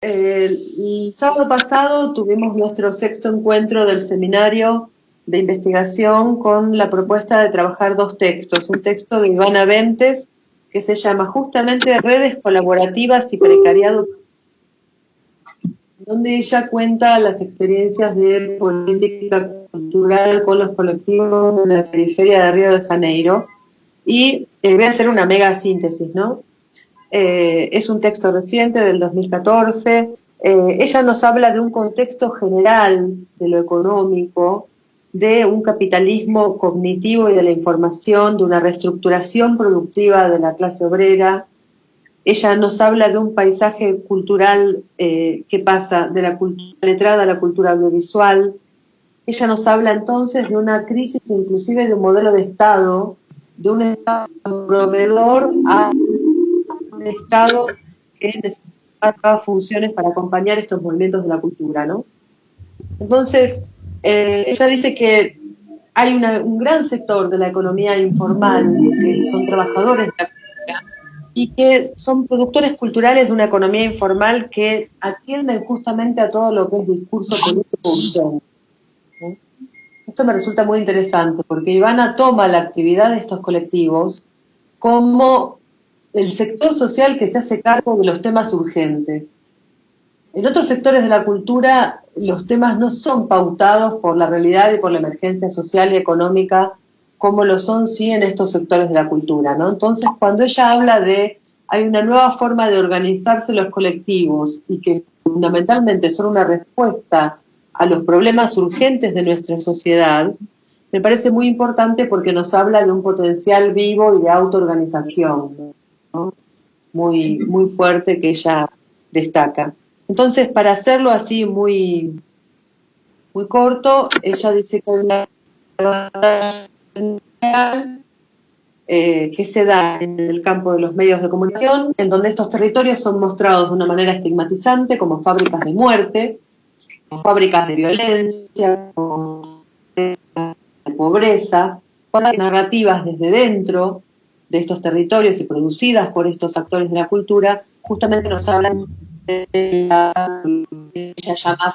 El sábado pasado tuvimos nuestro sexto encuentro del seminario de investigación con la propuesta de trabajar dos textos. Un texto de Ivana Ventes que se llama justamente Redes colaborativas y precariado, donde ella cuenta las experiencias de política cultural con los colectivos de la periferia de Río de Janeiro. Y voy a hacer una mega síntesis, ¿no? Es un texto reciente del 2014. Ella nos habla de un contexto general de lo económico, de un capitalismo cognitivo y de la información, de una reestructuración productiva de la clase obrera. Ella nos habla de un paisaje cultural que pasa de la cultura letrada a la cultura audiovisual. Ella nos habla entonces de una crisis inclusive de un modelo de Estado, de un Estado proveedor a un Estado que necesita funciones para acompañar estos movimientos de la cultura, ¿no? Entonces, ella dice que hay un gran sector de la economía informal que son trabajadores de la cultura y que son productores culturales de una economía informal que atienden justamente a todo lo que es discurso político urgente, ¿no? Esto me resulta muy interesante porque Ivana toma la actividad de estos colectivos como el sector social que se hace cargo de los temas urgentes. En otros sectores de la cultura los temas no son pautados por la realidad y por la emergencia social y económica como lo son sí en estos sectores de la cultura, ¿no? Entonces, cuando ella habla de hay una nueva forma de organizarse los colectivos y que fundamentalmente son una respuesta a los problemas urgentes de nuestra sociedad, me parece muy importante porque nos habla de un potencial vivo y de autoorganización, ¿no? Muy fuerte que ella destaca. Entonces, para hacerlo así muy corto, ella dice que hay una batalla central, que se da en el campo de los medios de comunicación, en donde estos territorios son mostrados de una manera estigmatizante como fábricas de muerte, como fábricas de violencia, como de pobreza, con narrativas desde dentro de estos territorios y producidas por estos actores de la cultura, justamente nos hablan de la que ella llama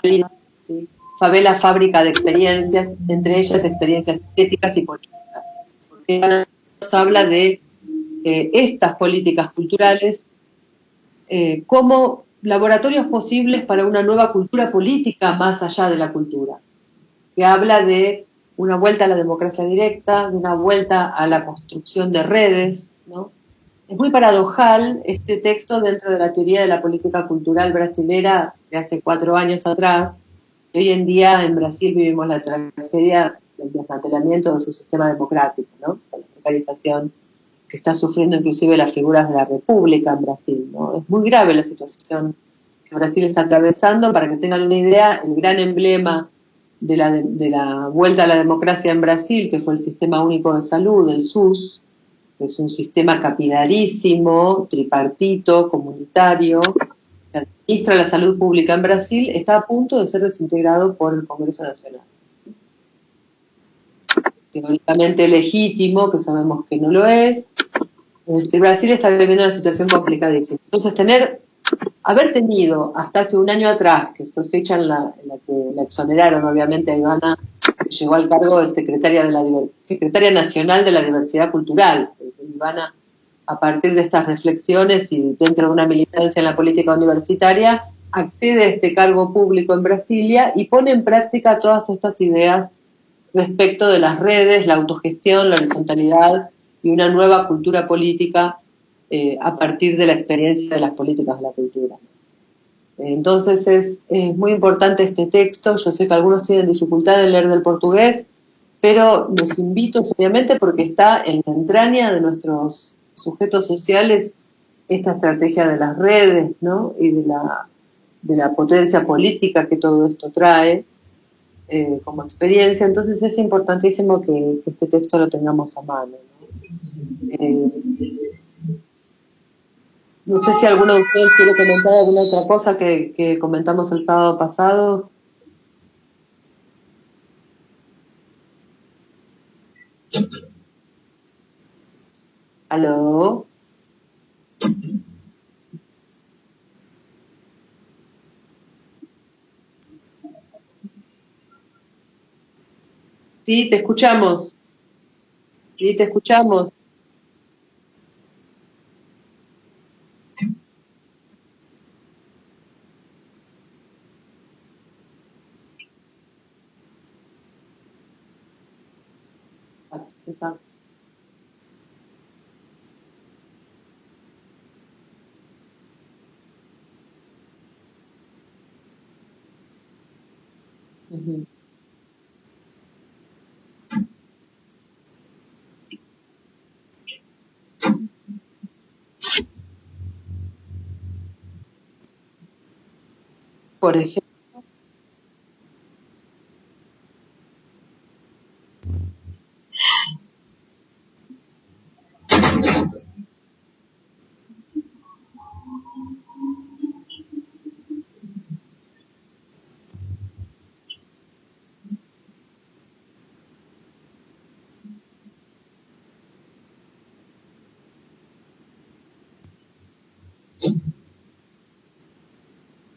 ¿sí? Favela fábrica de experiencias, entre ellas experiencias estéticas y políticas. Porque ella nos habla de estas políticas culturales como laboratorios posibles para una nueva cultura política más allá de la cultura, que habla de una vuelta a la democracia directa, de una vuelta a la construcción de redes, ¿no? Es muy paradojal este texto dentro de la teoría de la política cultural brasilera de hace 4 años atrás. Hoy en día en Brasil vivimos la tragedia del desmantelamiento de su sistema democrático, ¿no? La precarización que está sufriendo inclusive las figuras de la República en Brasil, ¿no? Es muy grave la situación que Brasil está atravesando. Para que tengan una idea, el gran emblema de la vuelta a la democracia en Brasil, que fue el Sistema Único de Salud, el SUS, que es un sistema capilarísimo, tripartito, comunitario, que administra la salud pública en Brasil, está a punto de ser desintegrado por el Congreso Nacional. Teóricamente legítimo, que sabemos que no lo es. Brasil está viviendo una situación complicadísima. Entonces, haber tenido hasta hace un año atrás, que fue fecha en la que la exoneraron obviamente a Ivana, que llegó al cargo de secretaria nacional de la diversidad cultural. Ivana, a partir de estas reflexiones y dentro de una militancia en la política universitaria, accede a este cargo público en Brasilia y pone en práctica todas estas ideas respecto de las redes, la autogestión, la horizontalidad y una nueva cultura política a partir de la experiencia de las políticas de la cultura. Entonces es muy importante este texto. Yo sé que algunos tienen dificultad en leer del portugués, pero los invito seriamente porque está en la entraña de nuestros sujetos sociales esta estrategia de las redes, ¿no? Y de la potencia política que todo esto trae como experiencia. Entonces es importantísimo que este texto lo tengamos a mano, ¿no? No sé si alguno de ustedes quiere comentar alguna otra cosa que comentamos el sábado pasado. ¿Aló? Sí, te escuchamos. Sí, te escuchamos. Exacto. Ujú. Por ejemplo,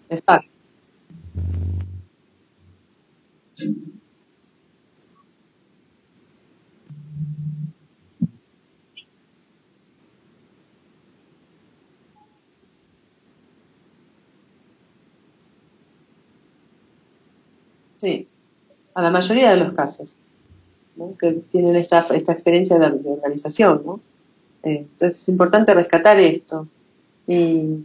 exacto. Sí, a la mayoría de los casos, ¿no? Que tienen esta experiencia de organización, ¿no? Entonces es importante rescatar esto. Y,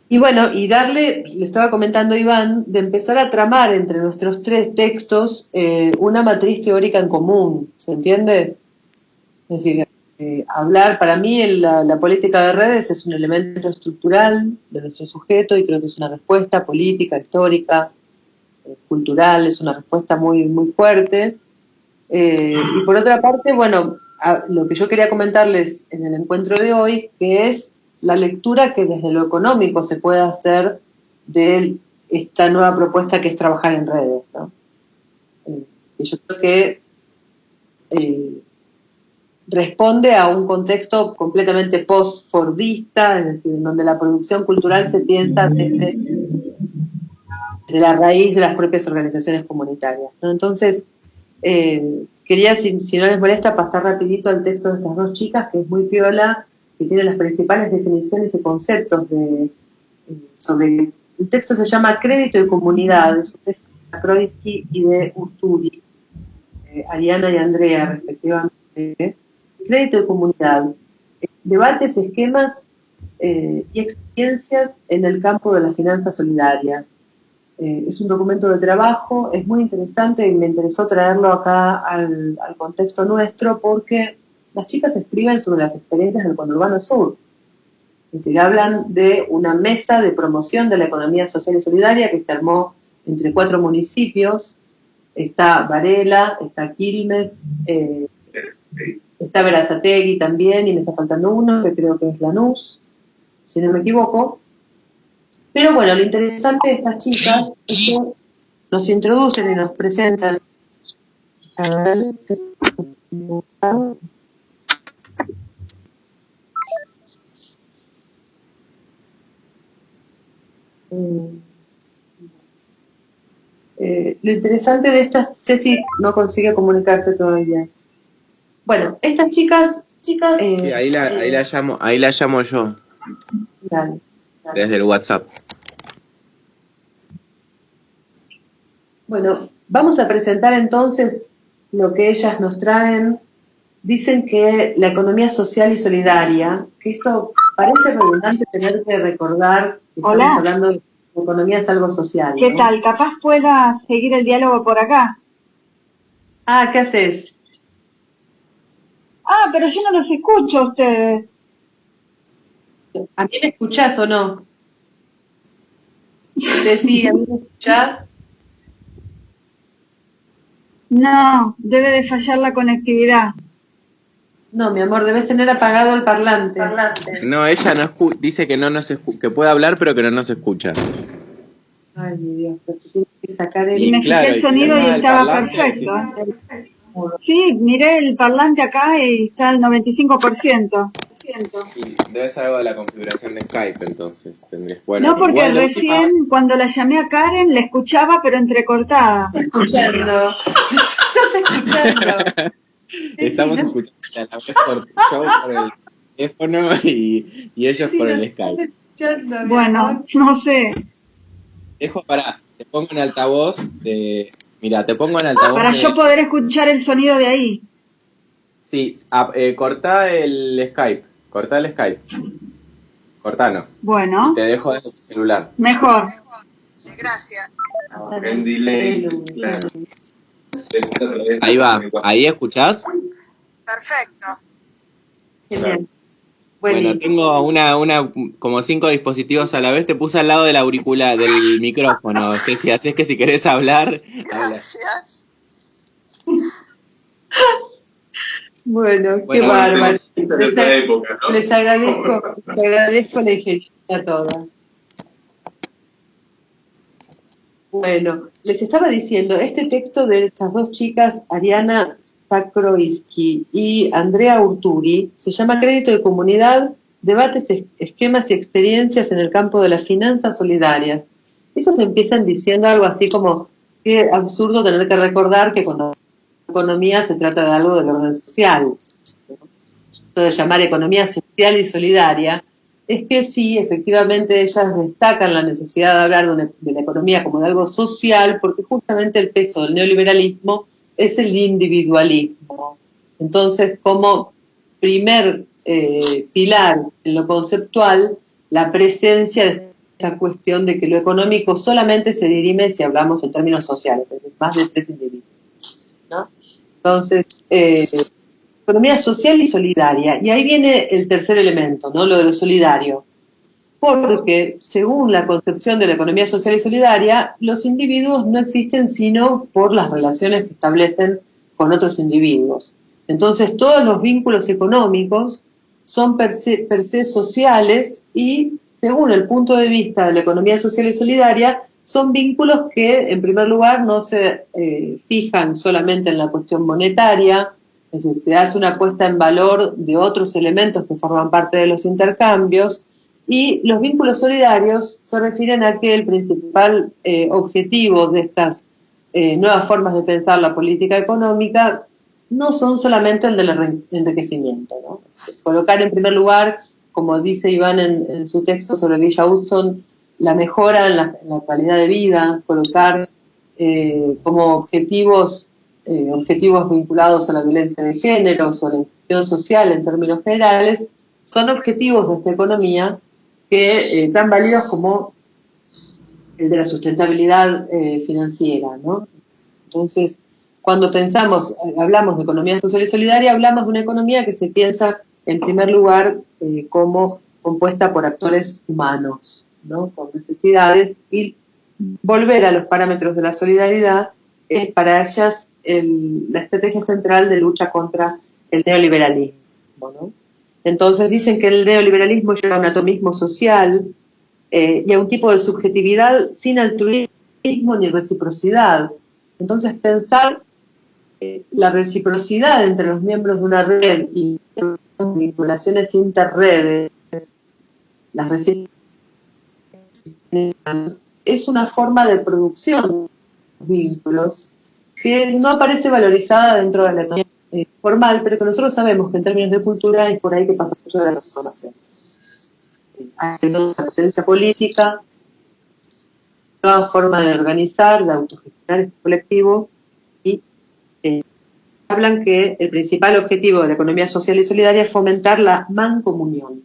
y bueno, y darle, le estaba comentando Iván, de empezar a tramar entre nuestros tres textos una matriz teórica en común, ¿se entiende? Es decir, hablar, para mí la política de redes es un elemento estructural de nuestro sujeto y creo que es una respuesta política, histórica, cultural, es una respuesta muy, muy fuerte. Y por otra parte, bueno, lo que yo quería comentarles en el encuentro de hoy, que es la lectura que desde lo económico se puede hacer de esta nueva propuesta que es trabajar en redes, ¿no? Que yo creo que eh, responde a un contexto completamente post-fordista, es decir, en donde la producción cultural se piensa desde la raíz de las propias organizaciones comunitarias, ¿no? Entonces, quería, si no les molesta, pasar rapidito al texto de estas dos chicas, que es muy piola, que tiene las principales definiciones y conceptos sobre... El texto se llama Crédito y Comunidad, es un texto de Kroitsky y de Urturi, Ariana y Andrea, respectivamente. Crédito y Comunidad, debates, esquemas y experiencias en el campo de la finanza solidaria. Es un documento de trabajo, es muy interesante y me interesó traerlo acá al contexto nuestro porque las chicas escriben sobre las experiencias del conurbano sur. Es decir, hablan de una mesa de promoción de la economía social y solidaria que se armó entre 4 municipios. Está Varela, está Quilmes, está Berazategui también, y me está faltando uno, que creo que es Lanús, si no me equivoco. Pero bueno, lo interesante de estas chicas es que nos introducen y nos presentan. Lo interesante de estas, Ceci no consigue comunicarse todavía. Bueno, estas chicas, Sí, ahí la llamo yo, dale. desde el WhatsApp. Bueno, vamos a presentar entonces lo que ellas nos traen. Dicen que la economía social y solidaria, que esto parece redundante tener que recordar que estamos Hola, hablando de que la economía es algo social, ¿qué ¿no? tal? Capaz pueda seguir el diálogo por acá. Ah, ¿qué haces? Ah, pero yo no los escucho a ustedes. ¿A mí me escuchás o no? Ceci, ¿a mí me escuchás? No, debe de fallar la conectividad. No, mi amor, debes tener apagado el parlante. No, ella no dice que no nos que puede hablar, pero que no nos escucha. Ay, mi Dios, pero tienes que sacar Y el... me fijé el sonido y estaba perfecto. Sí, miré el parlante acá y está al 95%. Y debe ser algo de la configuración de Skype, entonces tendrías. Bueno, No, porque igual de última. recién cuando la llamé a Karen la escuchaba pero entrecortada. Escuchando. escuchando. Estamos escuchando a la vez por el teléfono y ellos por el Skype. Bueno, no sé. Te pongo en altavoz Mira, te pongo en altavoz. Para yo poder escuchar el sonido de ahí. Sí, cortá el Skype. Cortanos. Bueno. Te dejo desde el celular. Mejor. Gracias. En delay. Ahí va. ¿Ahí escuchás? Perfecto. Genial. Bueno, tengo como 5 dispositivos a la vez. Te puse al lado del auricular, del micrófono. Ceci, así es que si querés hablar, habla. Gracias. Bueno, qué bárbaro. Les agradezco la ingeniería toda. Bueno, les estaba diciendo, este texto de estas dos chicas, Ariana Zakroitsky y Andrea Urturi, se llama Crédito de Comunidad, Debates, Esquemas y Experiencias en el campo de las finanzas solidarias. Ellos empiezan diciendo algo así como, qué absurdo tener que recordar que cuando la economía se trata de algo del orden social. Esto de llamar economía social y solidaria, es que sí, efectivamente ellas destacan la necesidad de hablar de la economía como de algo social, porque justamente el peso del neoliberalismo es el individualismo. Entonces, como primer pilar en lo conceptual, la presencia de esta cuestión de que lo económico solamente se dirime si hablamos en términos sociales, es decir, más de 3 individuos, ¿no? Entonces, economía social y solidaria. Y ahí viene el tercer elemento, ¿no? Lo de lo solidario. Porque, según la concepción de la economía social y solidaria, los individuos no existen sino por las relaciones que establecen con otros individuos. Entonces, todos los vínculos económicos son per se sociales y, según el punto de vista de la economía social y solidaria, son vínculos que, en primer lugar, no se fijan solamente en la cuestión monetaria, es decir, se hace una puesta en valor de otros elementos que forman parte de los intercambios, y los vínculos solidarios se refieren a que el principal objetivo de estas nuevas formas de pensar la política económica no son solamente el del enriquecimiento, ¿no? Colocar en primer lugar, como dice Iván en su texto sobre Villa Hudson, la mejora en la calidad de vida, colocar como objetivos vinculados a la violencia de géneros o a la inclusión social en términos generales, son objetivos de esta economía que tan válidos como el de la sustentabilidad financiera, ¿no? Entonces, cuando hablamos de economía social y solidaria, hablamos de una economía que se piensa en primer lugar como compuesta por actores humanos, ¿no? Con necesidades, y volver a los parámetros de la solidaridad es para ellas la estrategia central de lucha contra el neoliberalismo, ¿no? Entonces dicen que el neoliberalismo lleva a un atomismo social y a un tipo de subjetividad sin altruismo ni reciprocidad. Entonces pensar la reciprocidad entre los miembros de una red y vinculaciones interredes, las es una forma de producción de vínculos que no aparece valorizada dentro de la economía formal, pero que nosotros sabemos que en términos de cultura es por ahí que pasa mucho de la transformación. Hay una presencia política, nueva forma de organizar, de autogestionar estos colectivos, y hablan que el principal objetivo de la economía social y solidaria es fomentar la mancomunión.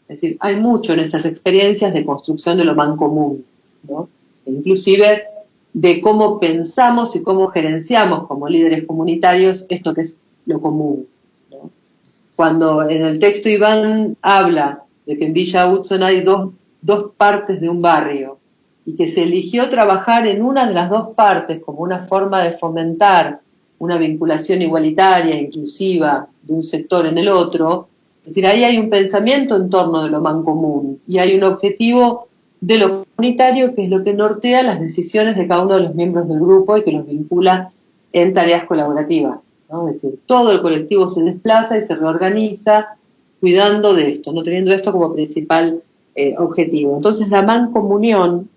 Es decir, hay mucho en estas experiencias de construcción de lo mancomún, ¿no? Inclusive de cómo pensamos y cómo gerenciamos como líderes comunitarios esto que es lo común, ¿no? Cuando en el texto Iván habla de que en Villa Hudson hay dos partes de un barrio y que se eligió trabajar en una de las dos partes como una forma de fomentar una vinculación igualitaria, inclusiva, de un sector en el otro, es decir, ahí hay un pensamiento en torno de lo mancomún y hay un objetivo de lo comunitario que es lo que nortea las decisiones de cada uno de los miembros del grupo y que los vincula en tareas colaborativas, ¿no? Es decir, todo el colectivo se desplaza y se reorganiza cuidando de esto, no teniendo esto como principal objetivo. Entonces la mancomunión,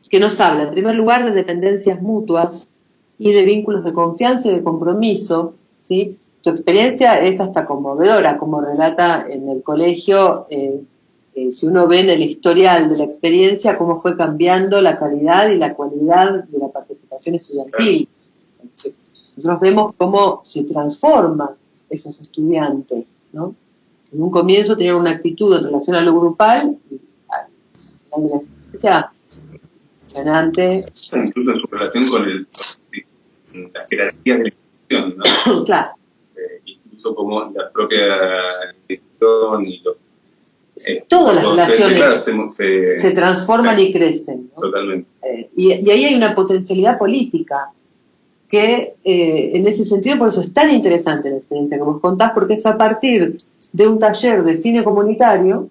que nos habla en primer lugar de dependencias mutuas y de vínculos de confianza y de compromiso, ¿sí? Tu experiencia es hasta conmovedora, como relata en el colegio, si uno ve en el historial de la experiencia cómo fue cambiando la calidad y la cualidad de la participación estudiantil. Nosotros vemos cómo se transforman esos estudiantes, ¿no? En un comienzo tenían una actitud en relación a lo grupal, y al final de la experiencia, impresionante. Incluso en su relación con las jerarquías de la institución, ¿no? Claro. Incluso como la propia institución y los... todas las relaciones claro, se transforman y crecen, ¿no? Totalmente. Y ahí hay una potencialidad política que en ese sentido por eso es tan interesante la experiencia que vos contás, porque es a partir de un taller de cine comunitario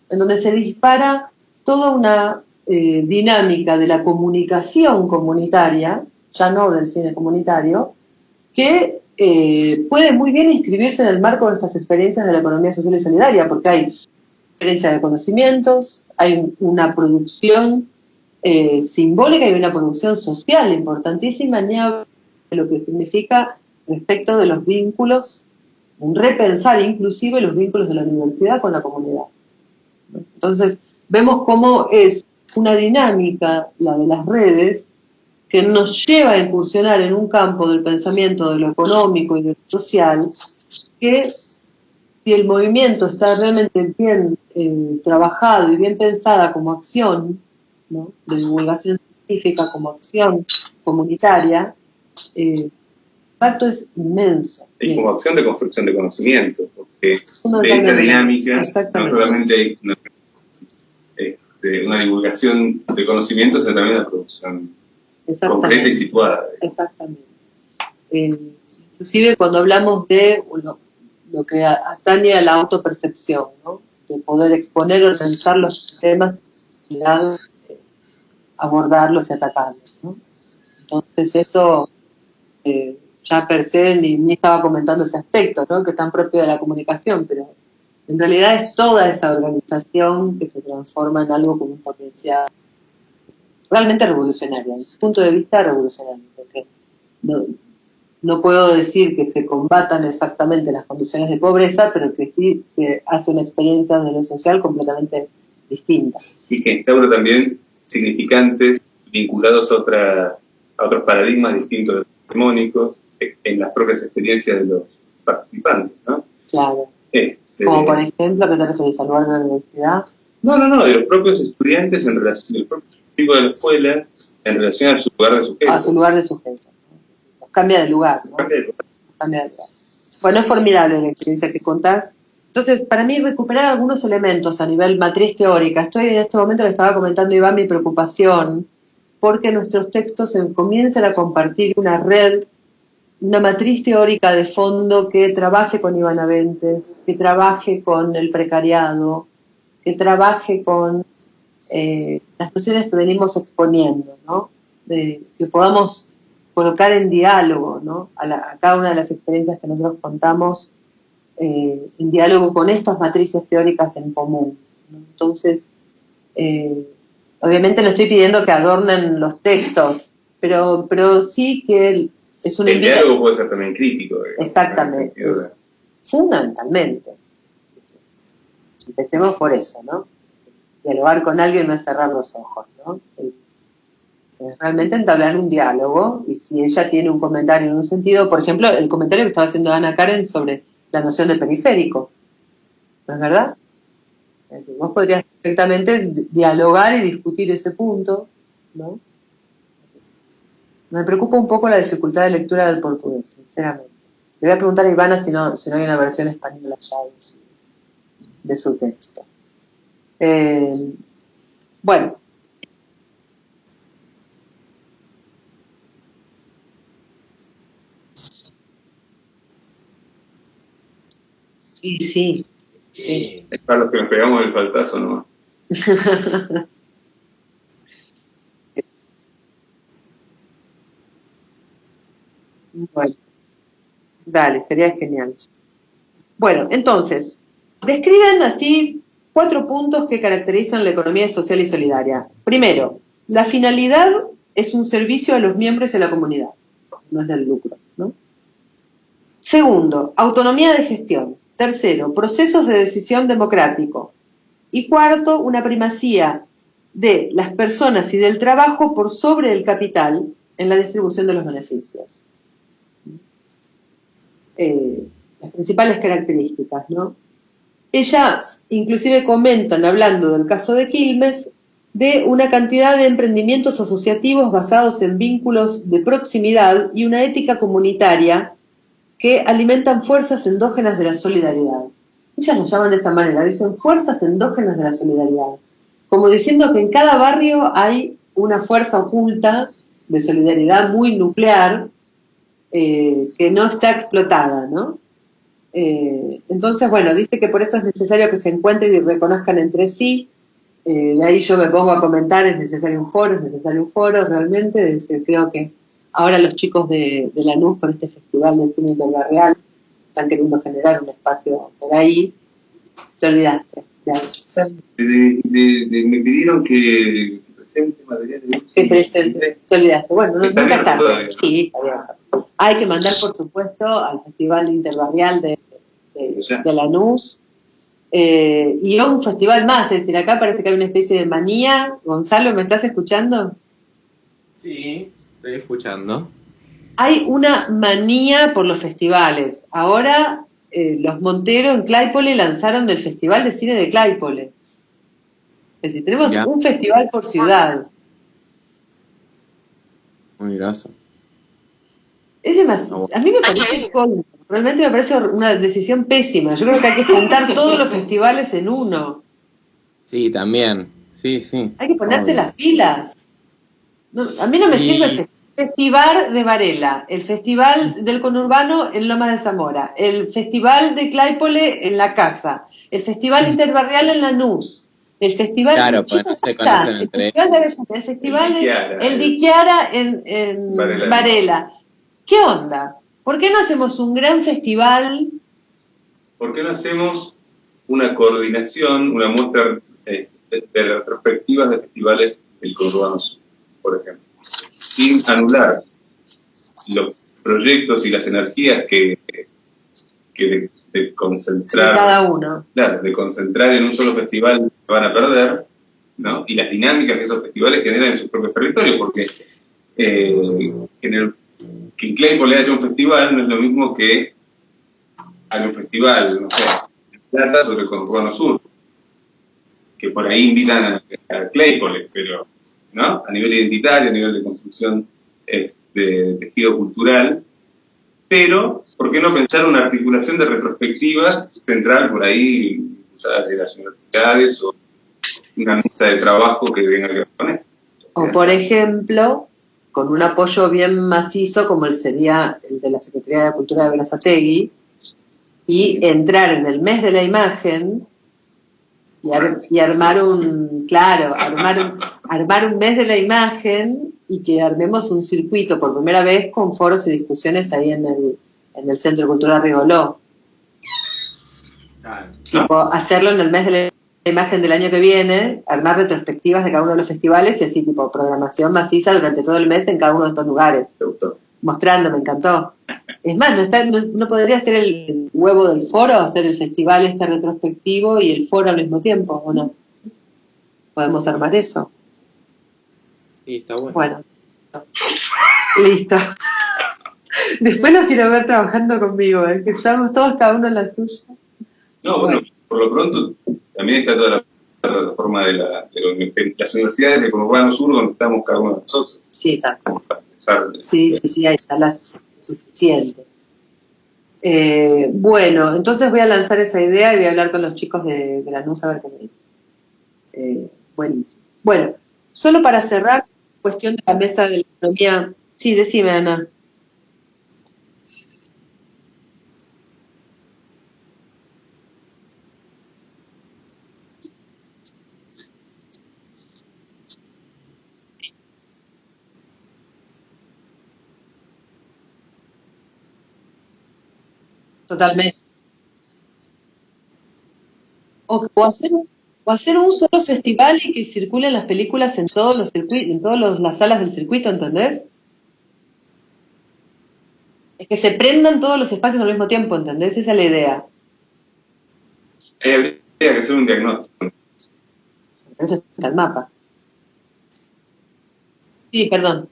en donde se dispara toda una dinámica de la comunicación comunitaria, ya no del cine comunitario, que puede muy bien inscribirse en el marco de estas experiencias de la economía social y solidaria, porque hay experiencia de conocimientos, hay una producción simbólica y una producción social importantísima, ni hablar de lo que significa respecto de los vínculos, un repensar inclusive los vínculos de la universidad con la comunidad. Entonces, vemos cómo es una dinámica, la de las redes, que nos lleva a incursionar en un campo del pensamiento de lo económico y de lo social, que si el movimiento está realmente bien trabajado y bien pensada como acción, ¿no?, de divulgación científica, como acción comunitaria, el impacto es inmenso. Y como acción de construcción de conocimiento, porque de esa dinámica no solamente hay una divulgación de conocimientos, sino también una producción concreta y situada. Exactamente. Inclusive cuando hablamos de lo que atañe a la autopercepción, ¿no?, de poder exponer o pensar los temas y abordarlos y atacarlos, ¿no? Entonces eso ya per se ni estaba comentando ese aspecto, ¿no?, que es tan propio de la comunicación, pero en realidad es toda esa organización que se transforma en algo con un potencial realmente revolucionario, desde el punto de vista revolucionario, porque no puedo decir que se combatan exactamente las condiciones de pobreza, pero que sí se hace una experiencia de lo social completamente distinta. Y que instaura también significantes vinculados a otros paradigmas distintos de los hegemónicos en las propias experiencias de los participantes, ¿no? Claro. Como por ejemplo, ¿a qué te referís? ¿Al lugar de la universidad? No, de los propios estudiantes en relación, del propio público de la escuela en relación a su lugar de sujeto. A su lugar de sujeto. Cambia de lugar, ¿no? Cambia de lugar. Bueno, es formidable la experiencia que contás. Entonces, para mí, recuperar algunos elementos a nivel matriz teórica. Estoy en este momento, le estaba comentando Iván mi preocupación, porque nuestros textos comienzan a compartir una red, una matriz teórica de fondo que trabaje con Iván Aventes, que trabaje con el precariado, que trabaje con las nociones que venimos exponiendo, ¿no? Que podamos colocar en diálogo, ¿no?, a cada una de las experiencias que nosotros contamos, en diálogo con estas matrices teóricas en común, ¿no? Entonces, obviamente no estoy pidiendo que adornen los textos, pero sí que es un el diálogo puede ser también crítico. Exactamente, fundamentalmente. Empecemos por eso, ¿no? Dialogar con alguien no es cerrar los ojos, ¿no? Es realmente entablar un diálogo, y si ella tiene un comentario en un sentido, por ejemplo, el comentario que estaba haciendo Ana Karen sobre la noción de periférico, ¿no es verdad? Es decir, vos podrías perfectamente dialogar y discutir ese punto, ¿no? Me preocupa un poco la dificultad de lectura del portugués, sinceramente. Le voy a preguntar a Ivana si no hay una versión española ya de su texto. Bueno. Sí. Es para los que nos pegamos el faltazo nomás. Bueno, dale, sería genial. Bueno, entonces, describen así 4 puntos que caracterizan la economía social y solidaria. Primero, la finalidad es un servicio a los miembros de la comunidad. no es el lucro, ¿no? Segundo, autonomía de gestión. Tercero, procesos de decisión democrático. Y cuarto, una primacía de las personas y del trabajo por sobre el capital en la distribución de los beneficios. Las principales características, ¿no? Ellas inclusive comentan, hablando del caso de Quilmes, de una cantidad de emprendimientos asociativos basados en vínculos de proximidad y una ética comunitaria que alimentan fuerzas endógenas de la solidaridad. Ellas lo llaman de esa manera, dicen fuerzas endógenas de la solidaridad, como diciendo que en cada barrio hay una fuerza oculta de solidaridad muy nuclear que no está explotada, ¿no? Entonces, bueno, dice que por eso es necesario que se encuentren y reconozcan entre sí. De ahí yo me pongo a comentar, es necesario un foro realmente. Creo que ahora los chicos de Lanús, por este festival de cine interbarrial, están queriendo generar un espacio por ahí. Te olvidaste. Me pidieron que presente material de que presente, te olvidaste. Bueno, nunca es tarde. Sí, está bien. Hay que mandar, por supuesto, al Festival Interbarrial de Lanús. Y a un festival más, es decir, acá parece que hay una especie de manía. Gonzalo, ¿me estás escuchando? Sí, estoy escuchando. Hay una manía por los festivales. Ahora los Montero en Claypole lanzaron el Festival de Cine de Claypole. Es decir, tenemos un festival por ciudad. Muy graso. Es demasiado. A mí me parece realmente me parece una decisión pésima. Yo creo que hay que juntar todos los festivales en uno. Sí, también. Sí. Hay que ponerse las pilas. No, a mí no me sirve el Festival de Varela, el Festival del Conurbano en Loma de Zamora, el Festival de Claypole en La Casa, el Festival Interbarrial en Lanús, el Festival claro, pues no se conocen entre ellos. El Festival el Diquiara en Varela. ¿Qué onda? ¿Por qué no hacemos un gran festival? ¿Por qué no hacemos una coordinación, una muestra de retrospectivas de festivales del Conurbano Sur, por ejemplo? Sin anular los proyectos y las energías que de concentrar, cada uno. Claro, de concentrar en un solo festival se van a perder, ¿no? Y las dinámicas que esos festivales generan en sus propios territorios, porque que en Claypole haya un festival no es lo mismo que haya un festival, no sé, en Plata sobre el Conurbano Sur, que por ahí invitan a Claypole, pero ¿no? A nivel identitario, a nivel de construcción de tejido cultural, pero ¿por qué no pensar una articulación de retrospectivas central por ahí, impulsada de las universidades o una mesa de trabajo que venga que ver con esto? O por ejemplo, con un apoyo bien macizo como el sería el de la Secretaría de Cultura de Berazategui, y entrar en el mes de la imagen y armar un mes de la imagen y que armemos un circuito por primera vez con foros y discusiones ahí en el Centro Cultural Rigoló. Tipo, hacerlo en el mes de la imagen del año que viene, armar retrospectivas de cada uno de los festivales y así tipo programación maciza durante todo el mes en cada uno de estos lugares. Mostrando, me encantó. Es más, no podría ser el huevo del foro, hacer el festival retrospectivo y el foro al mismo tiempo, ¿o no? Podemos armar eso. Sí, está bueno. Bueno, listo. Después lo quiero ver trabajando conmigo, que estamos todos cada uno en la suya. No, bueno, por lo pronto también está toda la plataforma de las universidades de Conurbano Sur, donde estamos cada uno de nosotros. Sí, está. Sí, hay salas suficientes. Bueno, entonces voy a lanzar esa idea y voy a hablar con los chicos de Lanús a ver qué me dicen. Buenísimo. Bueno, solo para cerrar, cuestión de la mesa de la economía. Sí, decime, Ana. Totalmente. O hacer un solo festival y que circulen las películas en todos los circuitos, en todas las salas del circuito, ¿entendés? Es que se prendan todos los espacios al mismo tiempo, ¿entendés? Esa es la idea. Habría que hacer un diagnóstico. Eso está el mapa. Sí, perdón.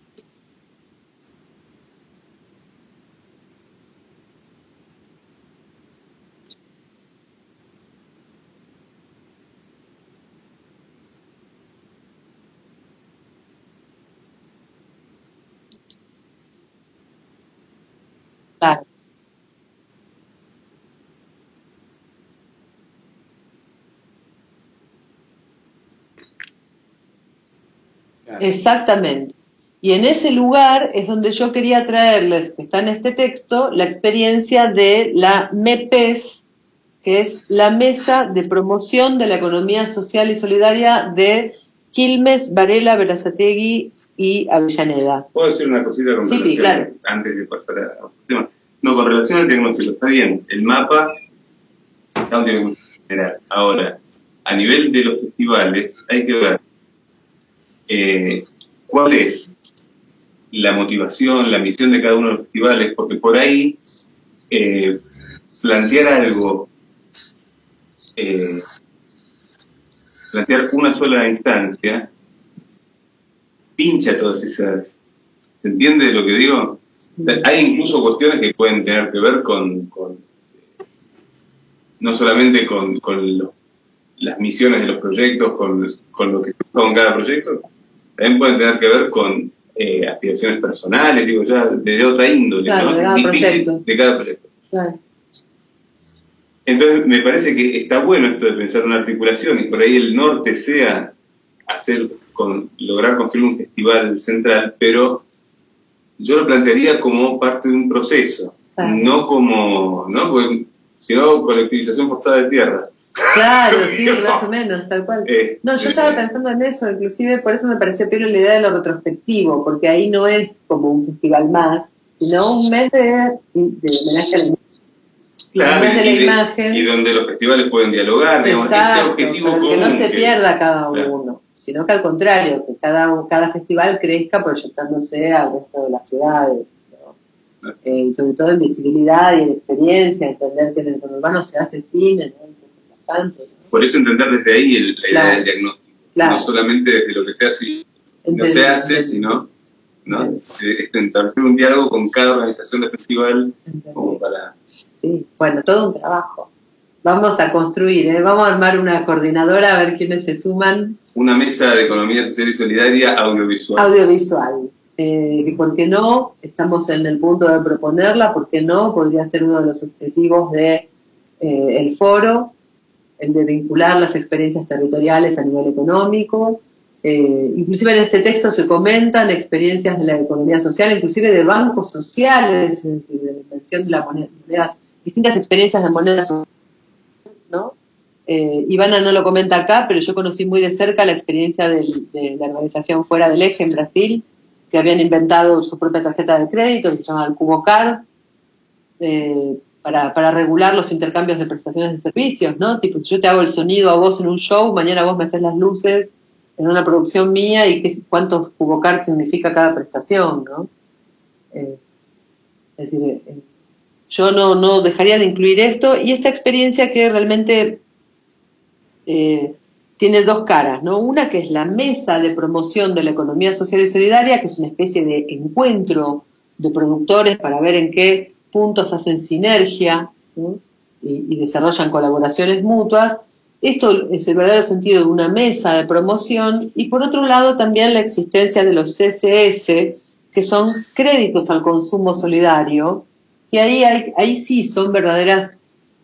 Claro. Exactamente. Y en ese lugar es donde yo quería traerles, que está en este texto, la experiencia de la MEPES, que es la Mesa de Promoción de la Economía Social y Solidaria de Quilmes, Varela, Berazategui y Avellaneda. ¿Puedo decir una cosita con Sí, relación, claro. antes de pasar a otro tema? No, con relación al diagnóstico, está bien. El mapa está un diagnóstico general. Ahora, a nivel de los festivales, hay que ver cuál es la motivación, la misión de cada uno de los festivales, porque por ahí plantear algo, plantear una sola instancia, pincha todas esas. ¿Se entiende lo que digo? Hay incluso cuestiones que pueden tener que ver con no solamente con las misiones de los proyectos, con lo que se busca con cada proyecto, también pueden tener que ver con aspiraciones personales, digo ya, de otra índole, claro, ¿no? de cada Difícil proyecto. de cada proyecto. Claro. Entonces me parece que está bueno esto de pensar una articulación y por ahí el norte sea lograr construir un festival central, pero yo lo plantearía como parte de un proceso, claro. no como, ¿no? Porque si no, colectivización forzada de tierras. Claro, sí, más o menos, tal cual. No, yo estaba pensando en eso, inclusive por eso me pareció peor la idea de lo retrospectivo, porque ahí no es como un festival más, sino un mes de homenaje a la imagen. Claro, de la imagen. Y donde los festivales pueden dialogar, digamos, ese objetivo común. Que no se pierda cada uno, sino que al contrario, que cada festival crezca proyectándose al resto de las ciudades. ¿No? Y sobre todo en visibilidad y en experiencia, entender que en el conurbano se hace cine, ¿no? Bastante, ¿no? Por eso entender desde ahí la idea del diagnóstico, no solamente desde lo que se hace y no se hace, sino establecer un diálogo con cada organización de festival como para... Sí, bueno, todo un trabajo. Vamos a construir, vamos a armar una coordinadora a ver quiénes se suman. Una mesa de economía social y solidaria audiovisual. Audiovisual. ¿Por qué no? Estamos en el punto de proponerla, ¿por qué no? Podría ser uno de los objetivos de el foro, el de vincular las experiencias territoriales a nivel económico. Inclusive en este texto se comentan experiencias de la economía social, inclusive de bancos sociales, de la invención de las monedas, distintas experiencias de monedas sociales, ¿no? Ivana no lo comenta acá, pero yo conocí muy de cerca la experiencia de la organización Fuera del Eje en Brasil, que habían inventado su propia tarjeta de crédito, que se llama el CuboCard, para regular los intercambios de prestaciones de servicios, ¿no? Tipo, si yo te hago el sonido a vos en un show, mañana vos me haces las luces en una producción mía y cuántos CuboCard significa cada prestación, ¿no? Es decir, yo no dejaría de incluir esto y esta experiencia que realmente tiene dos caras, ¿no? Una que es la mesa de promoción de la economía social y solidaria, que es una especie de encuentro de productores para ver en qué puntos hacen sinergia, ¿no? y desarrollan colaboraciones mutuas. Esto es el verdadero sentido de una mesa de promoción y por otro lado también la existencia de los CCS, que son créditos al consumo solidario, que ahí sí son verdaderas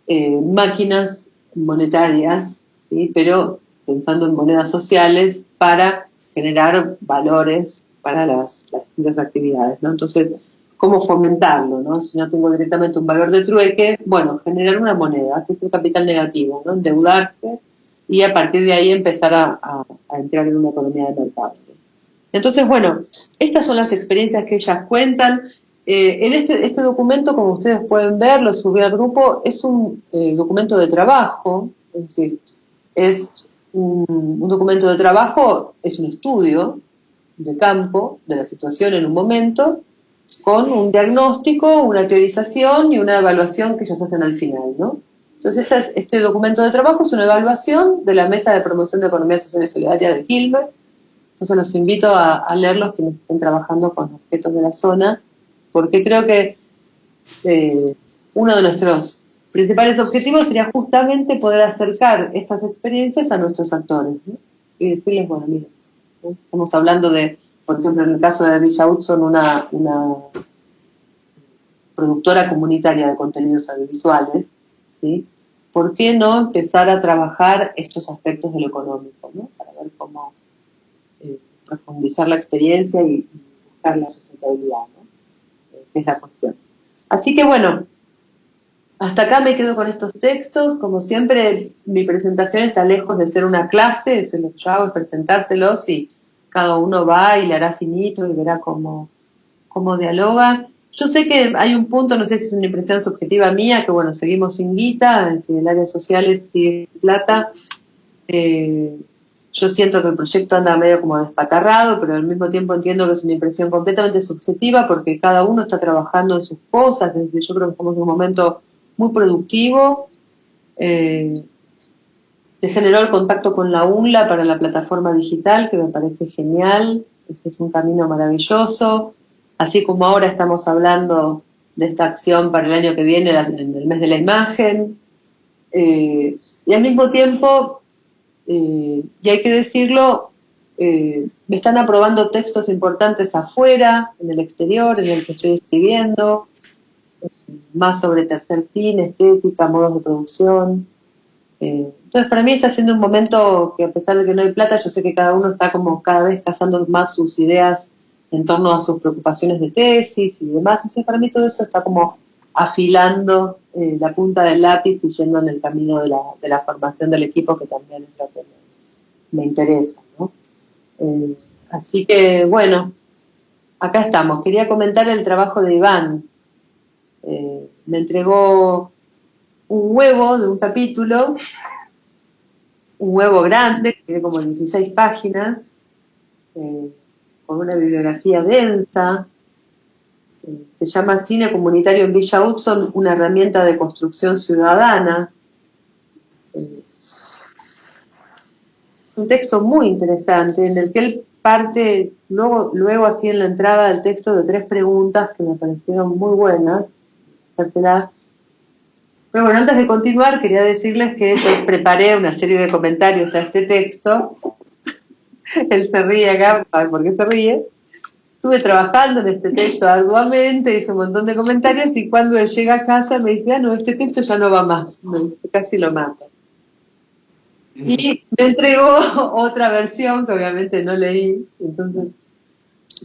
máquinas monetarias, ¿sí? Pero pensando en monedas sociales para generar valores para las distintas actividades, ¿no? Entonces, ¿cómo fomentarlo, no? Si no tengo directamente un valor de trueque, bueno, generar una moneda, que es el capital negativo, ¿no? Endeudarse y a partir de ahí empezar a entrar en una economía de mercado. Entonces, bueno, estas son las experiencias que ellas cuentan. En este documento, como ustedes pueden ver, lo subí al grupo, es un documento de trabajo, es decir, es un documento de trabajo, es un estudio de campo de la situación en un momento, con un diagnóstico, una teorización y una evaluación que ellos hacen al final, ¿no? Entonces este documento de trabajo es una evaluación de la Mesa de Promoción de Economía Social y Solidaria de Quilmes. Entonces los invito a leerlos quienes estén trabajando con objetos de la zona, porque creo que uno de nuestros principales objetivos sería justamente poder acercar estas experiencias a nuestros actores, ¿no? Y decirles, bueno, miren, ¿no? Estamos hablando de, por ejemplo, en el caso de Villa Hudson, una productora comunitaria de contenidos audiovisuales, ¿sí? ¿Por qué no empezar a trabajar estos aspectos de lo económico, ¿no? Para ver cómo profundizar la experiencia y buscar la sustentabilidad, ¿no? Que es la cuestión. Así que bueno, hasta acá me quedo con estos textos. Como siempre, mi presentación está lejos de ser una clase, es lo que yo hago, es presentárselos y cada uno va y le hará finito y verá cómo dialoga. Yo sé que hay un punto, no sé si es una impresión subjetiva mía, que bueno, seguimos sin guita, en el área de sociales sigue sin plata. Yo siento que el proyecto anda medio como despatarrado, pero al mismo tiempo entiendo que es una impresión completamente subjetiva porque cada uno está trabajando en sus cosas. Yo creo que estamos en un momento muy productivo. Se generó el contacto con la UNLA para la plataforma digital, que me parece genial. Ese es un camino maravilloso. Así como ahora estamos hablando de esta acción para el año que viene, en el mes de la imagen. Y al mismo tiempo, y hay que decirlo, me están aprobando textos importantes afuera, en el exterior, en el que estoy escribiendo, más sobre tercer cine, estética, modos de producción. Entonces para mí está siendo un momento que, a pesar de que no hay plata, yo sé que cada uno está como cada vez cazando más sus ideas en torno a sus preocupaciones de tesis y demás. Entonces para mí todo eso está como afilando la punta del lápiz y yendo en el camino de la formación del equipo, que también es lo que me interesa, ¿no? Así que bueno, acá estamos. Quería comentar el trabajo de Iván. Me entregó un huevo de un capítulo, un huevo grande, que tiene como 16 páginas, con una bibliografía densa. Se llama Cine Comunitario en Villa Hudson, una herramienta de construcción ciudadana. Un texto muy interesante en el que él parte, luego así en la entrada del texto, de 3 preguntas que me parecieron muy buenas. Pero bueno, antes de continuar, quería decirles que yo preparé una serie de comentarios a este texto. Él se ríe acá, ¿sabe por qué se ríe? Estuve trabajando en este texto arduamente, hice un montón de comentarios y cuando él llega a casa me dice, no, este texto ya no va más, casi lo mata. Y me entregó otra versión que obviamente no leí, entonces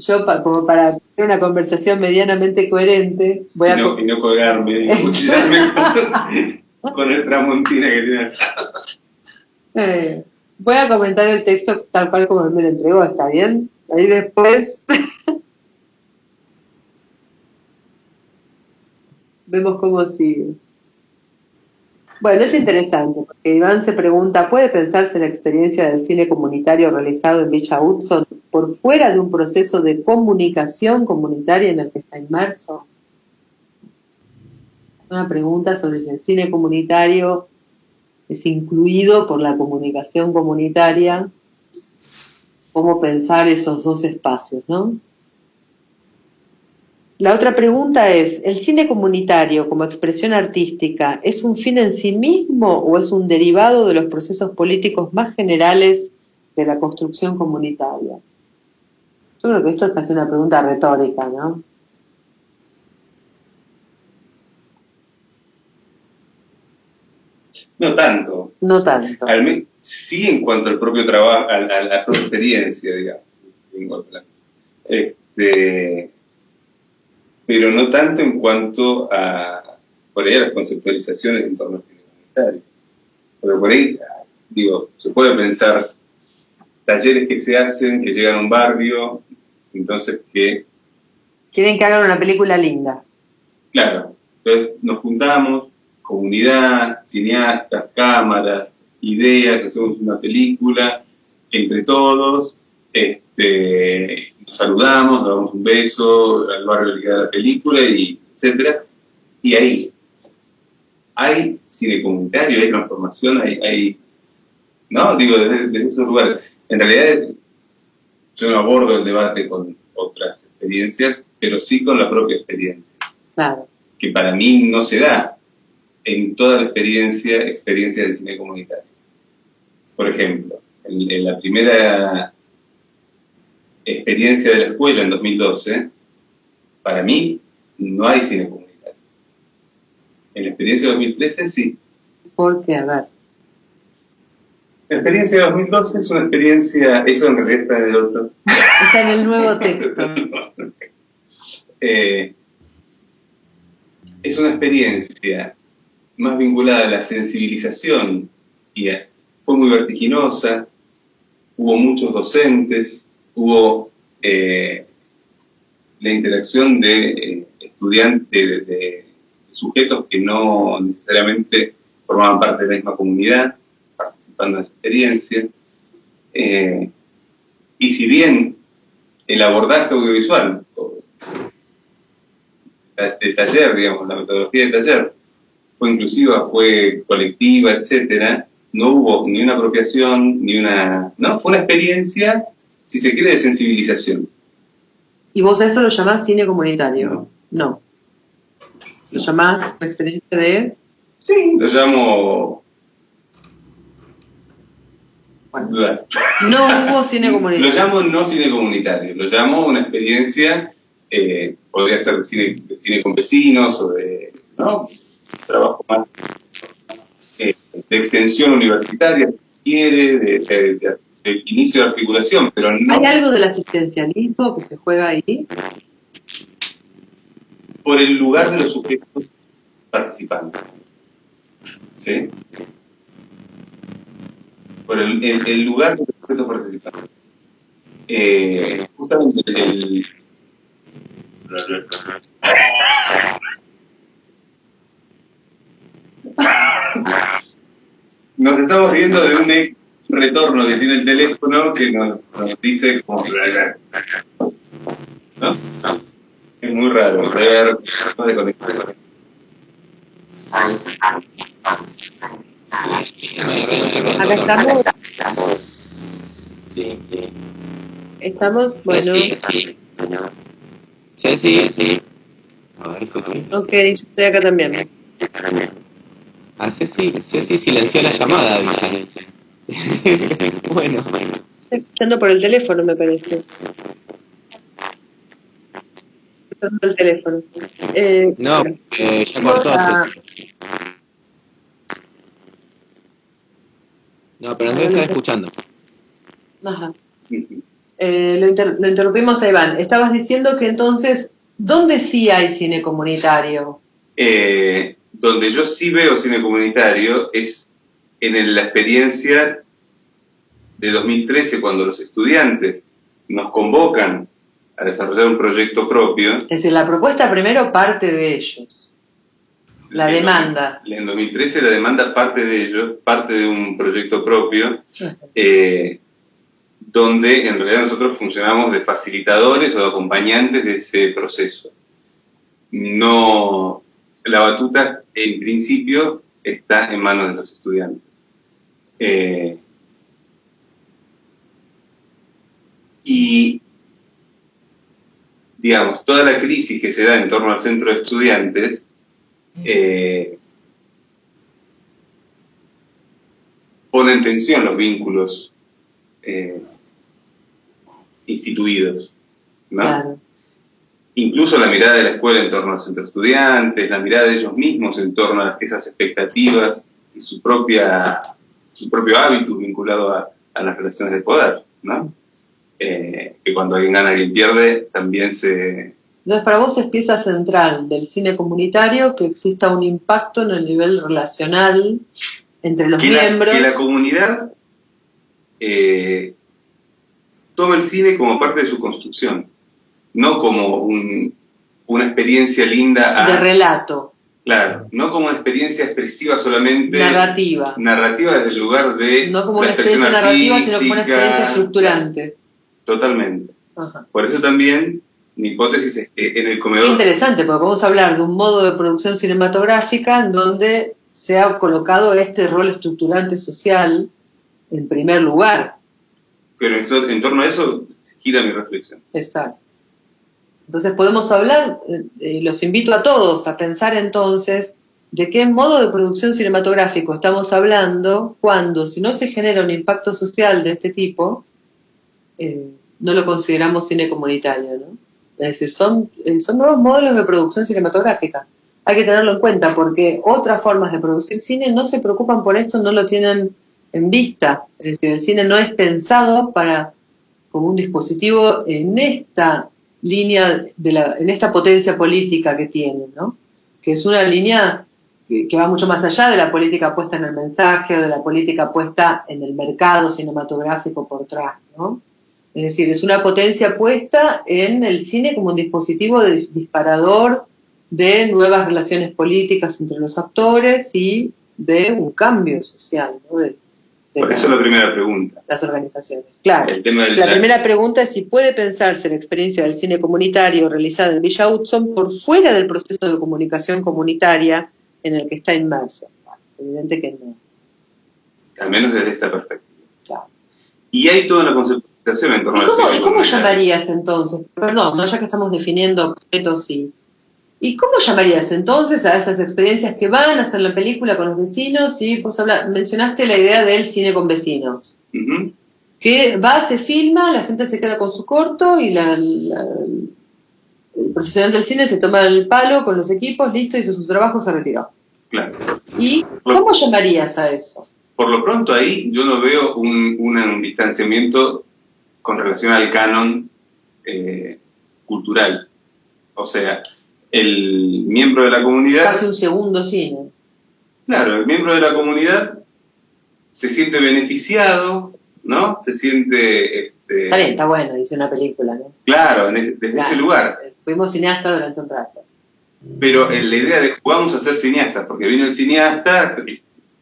yo como para tener una conversación medianamente coherente voy a... Y no colgarme, con el Tramontina que tiene. Voy a comentar el texto tal cual como él me lo entregó, ¿está bien? Ahí después vemos cómo sigue. Bueno, es interesante, porque Iván se pregunta, ¿puede pensarse la experiencia del cine comunitario realizado en Villa Hudson por fuera de un proceso de comunicación comunitaria en el que está inmerso? Es una pregunta sobre si el cine comunitario es incluido por la comunicación comunitaria, cómo pensar esos dos espacios, ¿no? La otra pregunta es, ¿el cine comunitario como expresión artística es un fin en sí mismo o es un derivado de los procesos políticos más generales de la construcción comunitaria? Yo creo que esto es casi una pregunta retórica, ¿no? No tanto. No tanto. Sí, en cuanto al propio trabajo, a la propia experiencia, digamos. Pero no tanto en cuanto a, por ahí, a las conceptualizaciones en torno al cine comunitario. Pero por ahí, se puede pensar talleres que se hacen, que llegan a un barrio, entonces que... Quieren que hagan una película linda. Claro, entonces nos juntamos, comunidad, cineastas, cámaras, ideas, hacemos una película, entre todos, nos saludamos, nos damos un beso, al barrio le queda la película, y etcétera. Y ahí hay cine comunitario, hay transformación, no, digo, desde esos lugares. En realidad, yo no abordo el debate con otras experiencias, pero sí con la propia experiencia. Claro. Que para mí no se da en toda la experiencia de cine comunitario. Por ejemplo, en la primera experiencia de la escuela en 2012, para mí no hay cine comunitario. En la experiencia de 2013 sí. ¿Por qué? A ver. La experiencia de 2012 es una experiencia, eso en realidad está en el otro. Está en el nuevo texto. Es una experiencia más vinculada a la sensibilización y fue muy vertiginosa, hubo muchos docentes, hubo la interacción de estudiantes, de sujetos que no necesariamente formaban parte de la misma comunidad, participando en esa experiencia. Y si bien el abordaje audiovisual, el taller, digamos, la metodología del taller, fue inclusiva, fue colectiva, etcétera, no hubo ni una apropiación, no, fue una experiencia, si se quiere, de sensibilización. ¿Y vos a eso lo llamás cine comunitario? No. ¿Lo llamás una experiencia de...? Sí, lo llamo... Bueno, no hubo cine comunitario. Lo llamo no cine comunitario, lo llamo una experiencia, podría ser de cine con vecinos, o de, ¿no?, trabajo más de extensión universitaria, si quiere, de inicio de articulación, pero no... ¿Hay algo del asistencialismo que se juega ahí? Por el lugar de los sujetos participantes. ¿Sí? Por el lugar de los sujetos participantes. Justamente nos estamos viendo de un retorno que tiene el teléfono que nos dice como... ¿no? Es muy raro. De conectar. Acá estamos. Sí. Estamos, bueno. Sí. A ver, sí. Ok, yo estoy acá también. Ceci silenció la llamada, dice. Bueno. Estoy escuchando por el teléfono, me parece. Escuchando el teléfono. No, ya cortó. No, pero nos debe estar escuchando. Ajá. Lo interrumpimos a Iván. Estabas diciendo que entonces, ¿dónde sí hay cine comunitario? Donde yo sí veo cine comunitario es en la experiencia de 2013, cuando los estudiantes nos convocan a desarrollar un proyecto propio. Es decir, la propuesta primero parte de ellos. La demanda. En 2013 la demanda parte de ellos, parte de un proyecto propio, donde en realidad nosotros funcionamos de facilitadores o de acompañantes de ese proceso. No, la batuta en principio está en manos de los estudiantes. Y, digamos, toda la crisis que se da en torno al centro de estudiantes pone en tensión los vínculos instituidos, ¿no? Claro. Incluso la mirada de la escuela en torno al centro de estudiantes, la mirada de ellos mismos en torno a esas expectativas y su propio hábitus vinculado a las relaciones de poder, ¿no? Que cuando alguien gana, alguien pierde, también se... Entonces, para vos es pieza central del cine comunitario que exista un impacto en el nivel relacional entre los miembros. Que la comunidad toma el cine como parte de su construcción, no como una experiencia linda de relato. Claro, no como una experiencia expresiva solamente. Narrativa. Narrativa desde el lugar de... No como una experiencia narrativa, sino como una experiencia estructurante. Totalmente. Ajá. Por eso también mi hipótesis es que en el Qué comedor... interesante, porque vamos a hablar de un modo de producción cinematográfica en donde se ha colocado este rol estructurante social en primer lugar. Pero en torno a eso gira mi reflexión. Exacto. Entonces podemos hablar, los invito a todos a pensar entonces de qué modo de producción cinematográfico estamos hablando cuando, si no se genera un impacto social de este tipo, no lo consideramos cine comunitario, ¿no? Es decir, son nuevos modelos de producción cinematográfica. Hay que tenerlo en cuenta porque otras formas de producir cine no se preocupan por esto, no lo tienen en vista. Es decir, el cine no es pensado como un dispositivo en esta línea, en esta potencia política que tiene, ¿no? Que es una línea que va mucho más allá de la política puesta en el mensaje o de la política puesta en el mercado cinematográfico por atrás, ¿no? Es decir, es una potencia puesta en el cine como un dispositivo disparador de nuevas relaciones políticas entre los actores y de un cambio social, ¿no? Por eso la primera pregunta. Las organizaciones. Claro. El tema La primera pregunta es si puede pensarse la experiencia del cine comunitario realizada en Villa Hudson por fuera del proceso de comunicación comunitaria en el que está inmerso. Evidente que no. Al menos desde esta perspectiva. Claro. Y hay toda una conceptualización en torno al cine ¿Y cómo comunitario. llamarías entonces? Perdón, ¿no? Ya que estamos definiendo objetos ¿y cómo llamarías entonces a esas experiencias que van a hacer la película con los vecinos? Y vos mencionaste la idea del cine con vecinos. Ujú. Que va, se filma, la gente se queda con su corto y el profesional del cine se toma el palo con los equipos, listo, hizo su trabajo, se retiró. Claro. ¿Y cómo llamarías a eso? Por lo pronto ahí yo no veo un distanciamiento con relación al canon cultural. O sea, el miembro de la comunidad... Casi un segundo cine. Claro, el miembro de la comunidad se siente beneficiado, ¿no? Se siente... Está bien, está bueno, dice una película, ¿no? Claro, desde ese lugar. Fuimos cineastas durante un rato. Pero la idea de vamos a ser cineastas, porque vino el cineasta,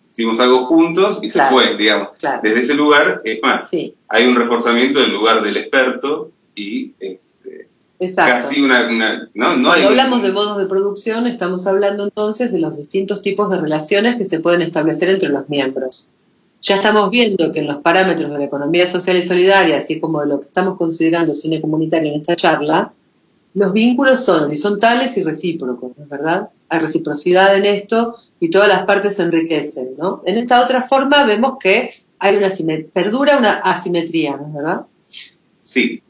hicimos algo juntos y Claro, se fue, digamos. claro. Desde ese lugar, es más, Sí. hay un reforzamiento del lugar del experto y Exacto. casi no hay... Cuando hablamos de modos de producción, estamos hablando entonces de los distintos tipos de relaciones que se pueden establecer entre los miembros. Ya estamos viendo que en los parámetros de la economía social y solidaria, así como de lo que estamos considerando cine comunitario en esta charla, los vínculos son horizontales y recíprocos, ¿no es verdad? Hay reciprocidad en esto y todas las partes se enriquecen, ¿no? En esta otra forma vemos que hay perdura una asimetría, ¿no es verdad? Sí,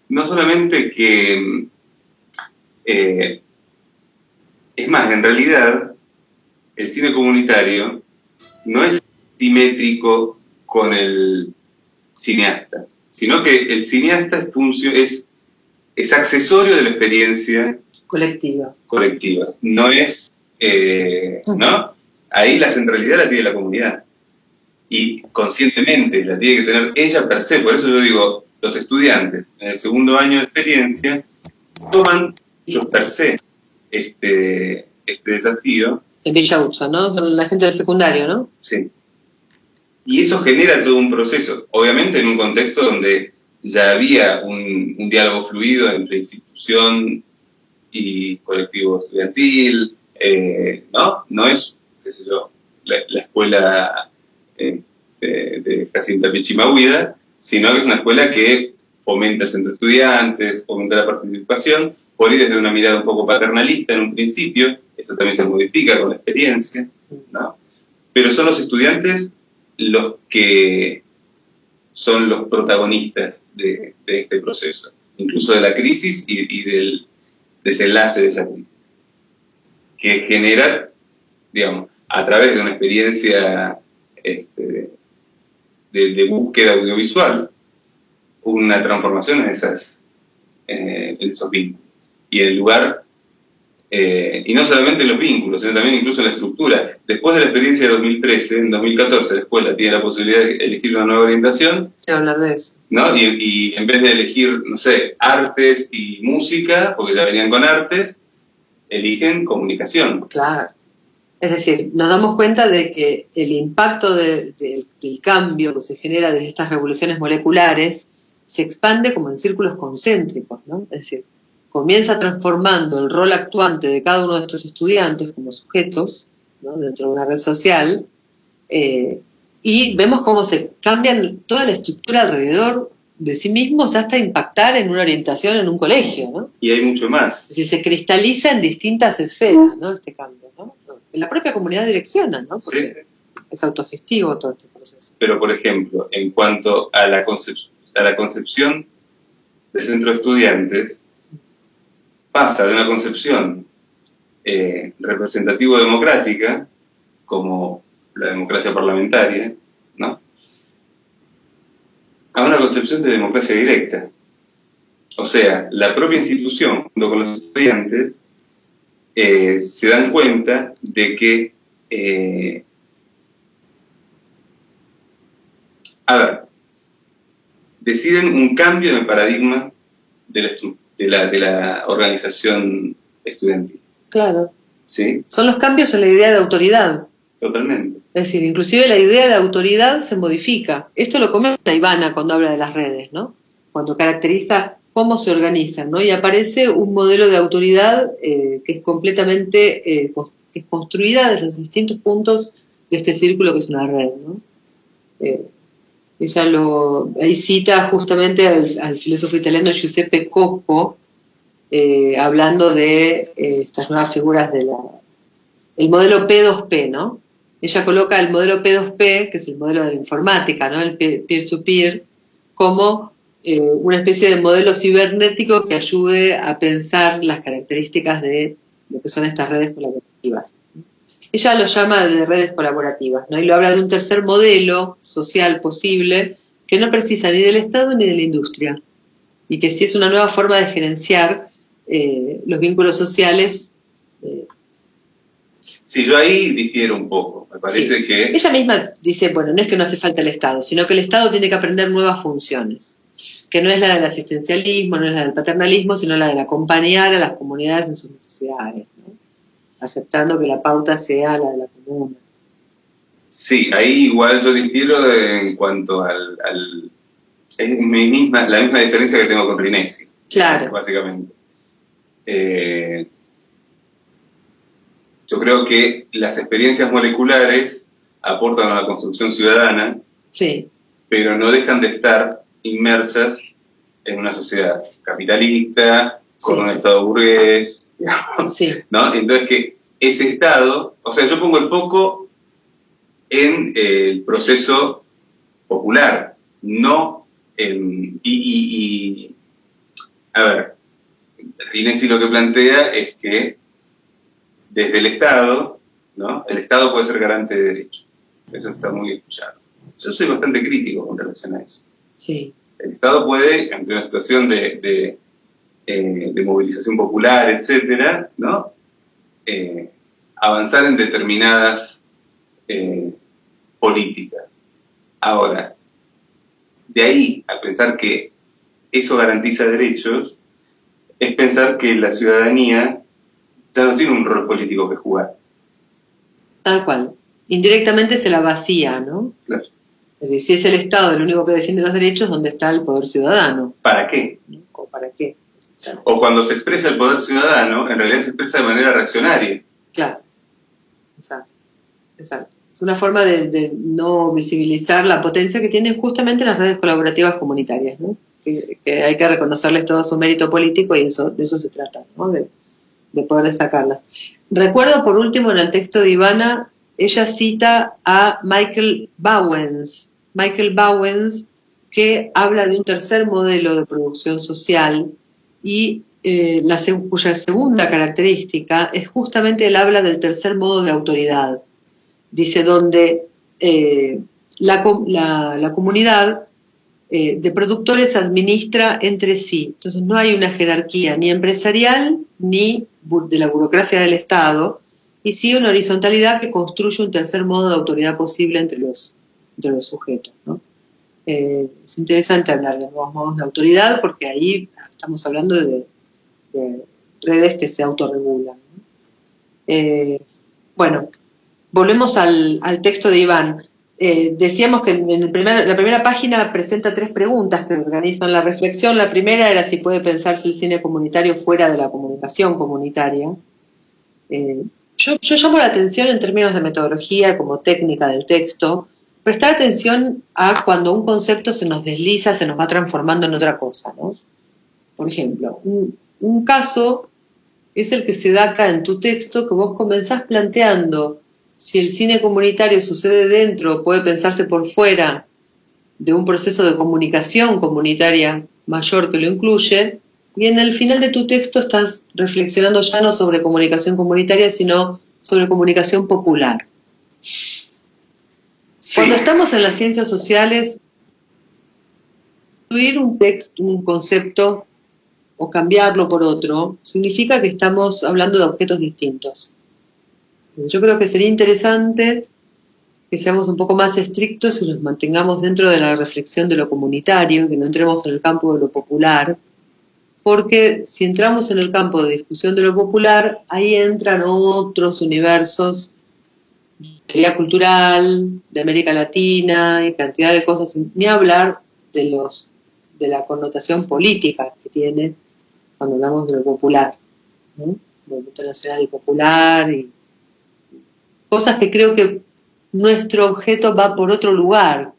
no solamente que... es más, en realidad, el cine comunitario no es simétrico con el cineasta, sino que el cineasta es accesorio de la experiencia Colectiva. No es, ¿no? Ahí la centralidad la tiene la comunidad. Y conscientemente la tiene que tener ella per se. Por eso yo digo, los estudiantes en el segundo año de experiencia toman ellos per se este desafío. En Villa Hudson, ¿no? Son la gente del secundario, ¿no? Sí. Y eso genera todo un proceso, obviamente en un contexto donde ya había un diálogo fluido entre institución y colectivo estudiantil, ¿no? No es, qué sé yo, la escuela de Jacinta Pichimahuida, sino que es una escuela que fomenta el centro de estudiantes, fomenta la participación, por ahí desde una mirada un poco paternalista en un principio, eso también se modifica con la experiencia, ¿no? Pero son los estudiantes los que son los protagonistas de este proceso, incluso de la crisis y del desenlace de esa crisis, que genera, digamos, a través de una experiencia de búsqueda audiovisual, una transformación en esos vínculos. Y el lugar, y no solamente en los vínculos, sino también incluso en la estructura. Después de la experiencia de 2013, en 2014 la escuela tiene la posibilidad de elegir una nueva orientación. Quiero hablar de eso. ¿No? Y en vez de elegir, no sé, artes y música, porque ya venían con artes, eligen comunicación. Claro. Es decir, nos damos cuenta de que el impacto del cambio que se genera desde estas revoluciones moleculares se expande como en círculos concéntricos, ¿no? Es decir, comienza transformando el rol actuante de cada uno de estos estudiantes como sujetos, ¿no?, dentro de una red social, y vemos cómo se cambian toda la estructura alrededor de sí mismos hasta impactar en una orientación en un colegio, ¿no? Y hay mucho más. Es decir, se cristaliza en distintas esferas, ¿no?, este cambio, ¿no? La propia comunidad direcciona, ¿no? Porque Sí. es autogestivo todo este proceso. Pero, por ejemplo, en cuanto a la concepción del centro de estudiantes, pasa de una concepción representativo-democrática, como la democracia parlamentaria, ¿no?, a una concepción de democracia directa. O sea, la propia institución, junto con los estudiantes, se dan cuenta de que, deciden un cambio en el paradigma de la organización estudiantil. Claro. ¿Sí? Son los cambios en la idea de autoridad. Totalmente. Es decir, inclusive la idea de autoridad se modifica. Esto lo comenta Ivana cuando habla de las redes, ¿no? Cuando caracteriza cómo se organizan, ¿no? Y aparece un modelo de autoridad que es completamente que es construida desde los distintos puntos de este círculo que es una red, ¿no? Ella ahí cita justamente al filósofo italiano Giuseppe Coppo, hablando de estas nuevas figuras el modelo P2P, ¿no? Ella coloca el modelo P2P, que es el modelo de la informática, ¿no?, el peer-to-peer, como una especie de modelo cibernético que ayude a pensar las características de lo que son estas redes colaborativas. Ella lo llama de redes colaborativas, ¿no?, y lo habla de un tercer modelo social posible que no precisa ni del Estado ni de la industria, y que sí es una nueva forma de gerenciar los vínculos sociales. Sí, yo ahí difiero un poco. Me parece que... Ella misma dice, bueno, no es que no hace falta el Estado, sino que el Estado tiene que aprender nuevas funciones, que no es la del asistencialismo, no es la del paternalismo, sino la de acompañar a las comunidades en sus necesidades, ¿no?, aceptando que la pauta sea la de la comuna. Sí, ahí igual yo difiero en cuanto es la misma diferencia que tengo con Rinesi. Claro. Básicamente. Yo creo que las experiencias moleculares aportan a la construcción ciudadana, Sí. pero no dejan de estar inmersas en una sociedad capitalista, con Sí, un sí. Estado burgués, digamos, Sí. ¿no? Entonces que ese Estado, o sea, yo pongo el foco en el proceso popular, no en... a ver, Rinesi lo que plantea es que desde el Estado, ¿no?, el Estado puede ser garante de derechos. Eso está muy escuchado. Yo soy bastante crítico con relación a eso. Sí. El Estado puede, ante una situación de movilización popular, etcétera, ¿no?, avanzar en determinadas políticas. Ahora, de ahí a pensar que eso garantiza derechos, es pensar que la ciudadanía ya no tiene un rol político que jugar. Tal cual. Indirectamente se la vacía, ¿no? Claro. Es decir, si es el Estado el único que defiende los derechos, ¿dónde está el poder ciudadano? ¿Para qué? ¿No? ¿O para qué? O cuando se expresa el poder ciudadano, en realidad se expresa de manera reaccionaria. Claro. Exacto. Exacto. Es una forma de no visibilizar la potencia que tienen justamente las redes colaborativas comunitarias, ¿no? Que hay que reconocerles todo su mérito político y de eso se trata, ¿no? De poder destacarlas. Recuerdo por último en el texto de Ivana, ella cita a Michael Bowens, que habla de un tercer modelo de producción social y cuya segunda característica es justamente el habla del tercer modo de autoridad. Dice donde la comunidad de productores administra entre sí. Entonces no hay una jerarquía ni empresarial ni de la burocracia del Estado, y sí una horizontalidad que construye un tercer modo de autoridad posible entre los sujetos, ¿no? Es interesante hablar de nuevos modos de autoridad porque ahí estamos hablando de redes que se autorregulan, ¿no? Bueno, volvemos al texto de Iván. decíamos que la primera página presenta 3 preguntas que organizan la reflexión. La primera era si puede pensarse el cine comunitario fuera de la comunicación comunitaria. Yo llamo la atención en términos de metodología como técnica del texto, prestar atención a cuando un concepto se nos desliza, se nos va transformando en otra cosa, ¿no? Por ejemplo, un caso es el que se da acá en tu texto, que vos comenzás planteando si el cine comunitario sucede dentro o puede pensarse por fuera de un proceso de comunicación comunitaria mayor que lo incluye, y en el final de tu texto estás reflexionando ya no sobre comunicación comunitaria, sino sobre comunicación popular. Sí. Cuando estamos en las ciencias sociales, incluir un texto, un concepto, o cambiarlo por otro, significa que estamos hablando de objetos distintos. Yo creo que sería interesante que seamos un poco más estrictos y nos mantengamos dentro de la reflexión de lo comunitario, que no entremos en el campo de lo popular, porque si entramos en el campo de discusión de lo popular, ahí entran otros universos de teoría cultural, de América Latina y cantidad de cosas, ni hablar de la connotación política que tiene cuando hablamos de lo popular, ¿no? Movimiento nacional y popular, y cosas que creo que nuestro objeto va por otro lugar.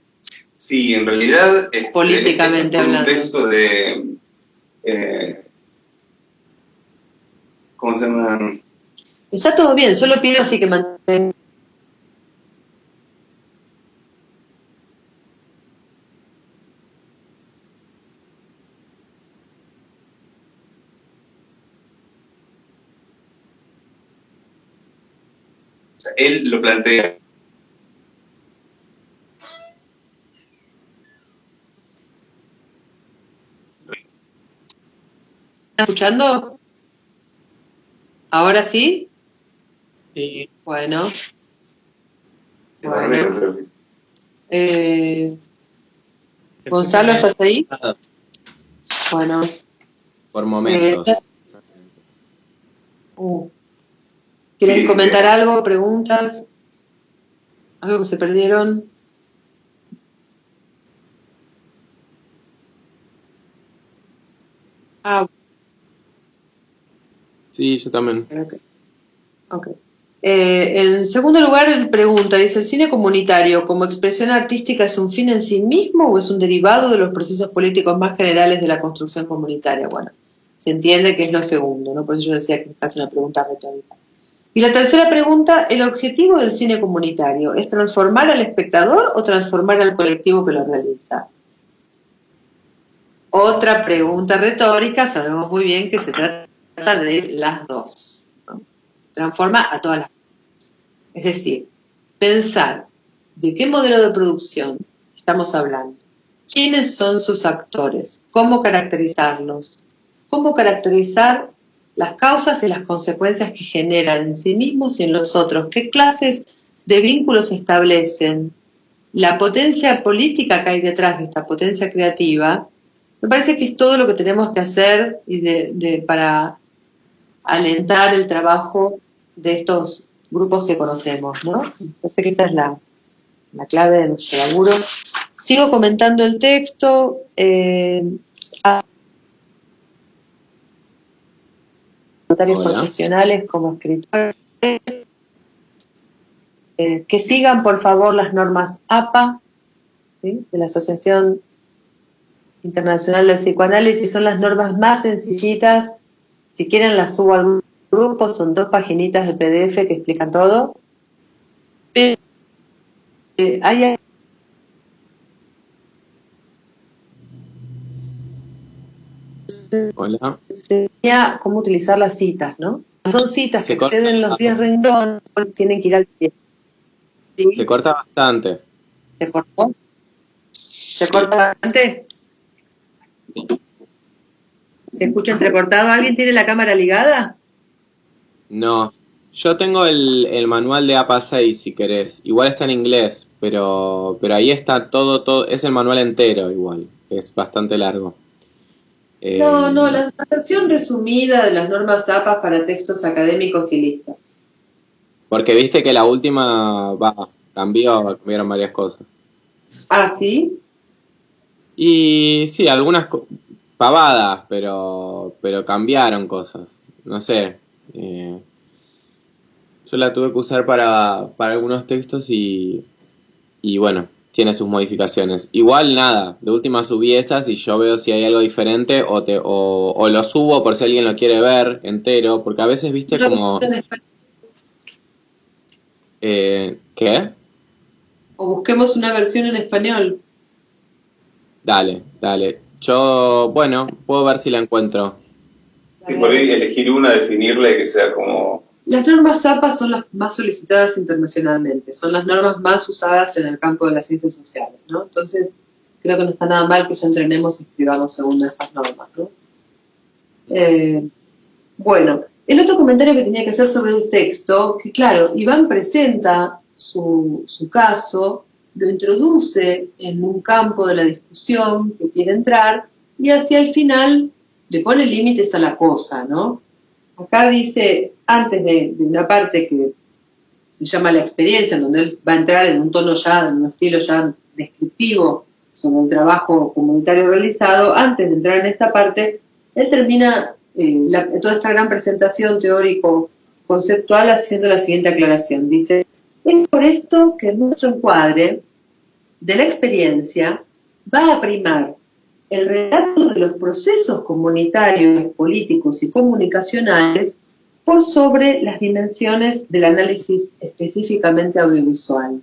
Sí, en realidad políticamente es un hablando. Texto de ¿cómo se llama? Está todo bien, solo pido así que mantengan. Él lo plantea. ¿Estás escuchando? ¿Ahora sí? Sí. Bueno. Gonzalo, ¿estás ahí? Bueno. Por momentos. ¿Quieren comentar algo? ¿Preguntas? ¿Algo que se perdieron? Sí, yo también. Okay. En segundo lugar, él pregunta, dice, ¿el cine comunitario como expresión artística es un fin en sí mismo o es un derivado de los procesos políticos más generales de la construcción comunitaria? Bueno, se entiende que es lo segundo, ¿no? Por eso yo decía que es casi una pregunta retórica. Y la tercera pregunta, ¿el objetivo del cine comunitario es transformar al espectador o transformar al colectivo que lo realiza? Otra pregunta retórica, sabemos muy bien que se trata de las dos, ¿no? Transforma a todas las personas. Es decir, pensar de qué modelo de producción estamos hablando, quiénes son sus actores, cómo caracterizarlos, cómo caracterizar las causas y las consecuencias que generan en sí mismos y en los otros, qué clases de vínculos establecen, la potencia política que hay detrás de esta potencia creativa. Me parece que es todo lo que tenemos que hacer y para alentar el trabajo de estos grupos que conocemos, ¿no? Creo que esa es la clave de nuestro laburo. Sigo comentando el texto. Profesionales como escritores, que sigan por favor las normas APA, ¿sí? De la Asociación Internacional del Psicoanálisis. Son las normas más sencillitas. Si quieren las subo al grupo, son 2 paginitas de PDF que explican todo. Hay Hola. sería cómo utilizar las citas, ¿no? Son citas que exceden los 10 renglones, tienen que ir al pie. ¿Sí? Se corta bastante. ¿Se cortó? ¿Se corta bastante? ¿Se escucha entrecortado? ¿Alguien tiene la cámara ligada? No. Yo tengo el manual de APA 6 si querés. Igual está en inglés, pero ahí está todo, es el manual entero igual. Es bastante largo. No, la versión resumida de las normas APA para textos académicos y listo. Porque viste que la última cambiaron varias cosas. Ah, ¿sí? Y sí, algunas pavadas, pero cambiaron cosas. No sé. Yo la tuve que usar para algunos textos y bueno, tiene sus modificaciones. Igual nada, de última subí esas y yo veo si hay algo diferente o lo subo por si alguien lo quiere ver entero, porque a veces viste como... ¿Qué? O busquemos una versión en español. Dale. Yo, bueno, puedo ver si la encuentro. Y por ahí elegir una, definirla y que sea como... Las normas APA son las más solicitadas internacionalmente, son las normas más usadas en el campo de las ciencias sociales, ¿no? Entonces, creo que no está nada mal que ya entrenemos y escribamos según esas normas, ¿no? Bueno, el otro comentario que tenía que hacer sobre el texto, que claro, Iván presenta su caso, lo introduce en un campo de la discusión que quiere entrar y hacia el final le pone límites a la cosa, ¿no? Acá dice, antes de una parte que se llama la experiencia, en donde él va a entrar en un tono ya, en un estilo ya descriptivo sobre el trabajo comunitario realizado, antes de entrar en esta parte, él termina toda esta gran presentación teórico-conceptual haciendo la siguiente aclaración. Dice, es por esto que nuestro encuadre de la experiencia va a primar el relato de los procesos comunitarios, políticos y comunicacionales por sobre las dimensiones del análisis específicamente audiovisual.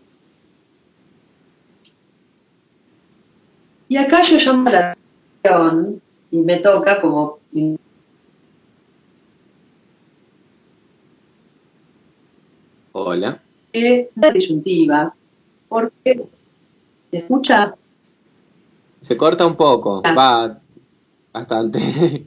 Y acá yo llamo la atención y me toca como... Hola. La disyuntiva, porque se escucha... Se corta un poco, va bastante.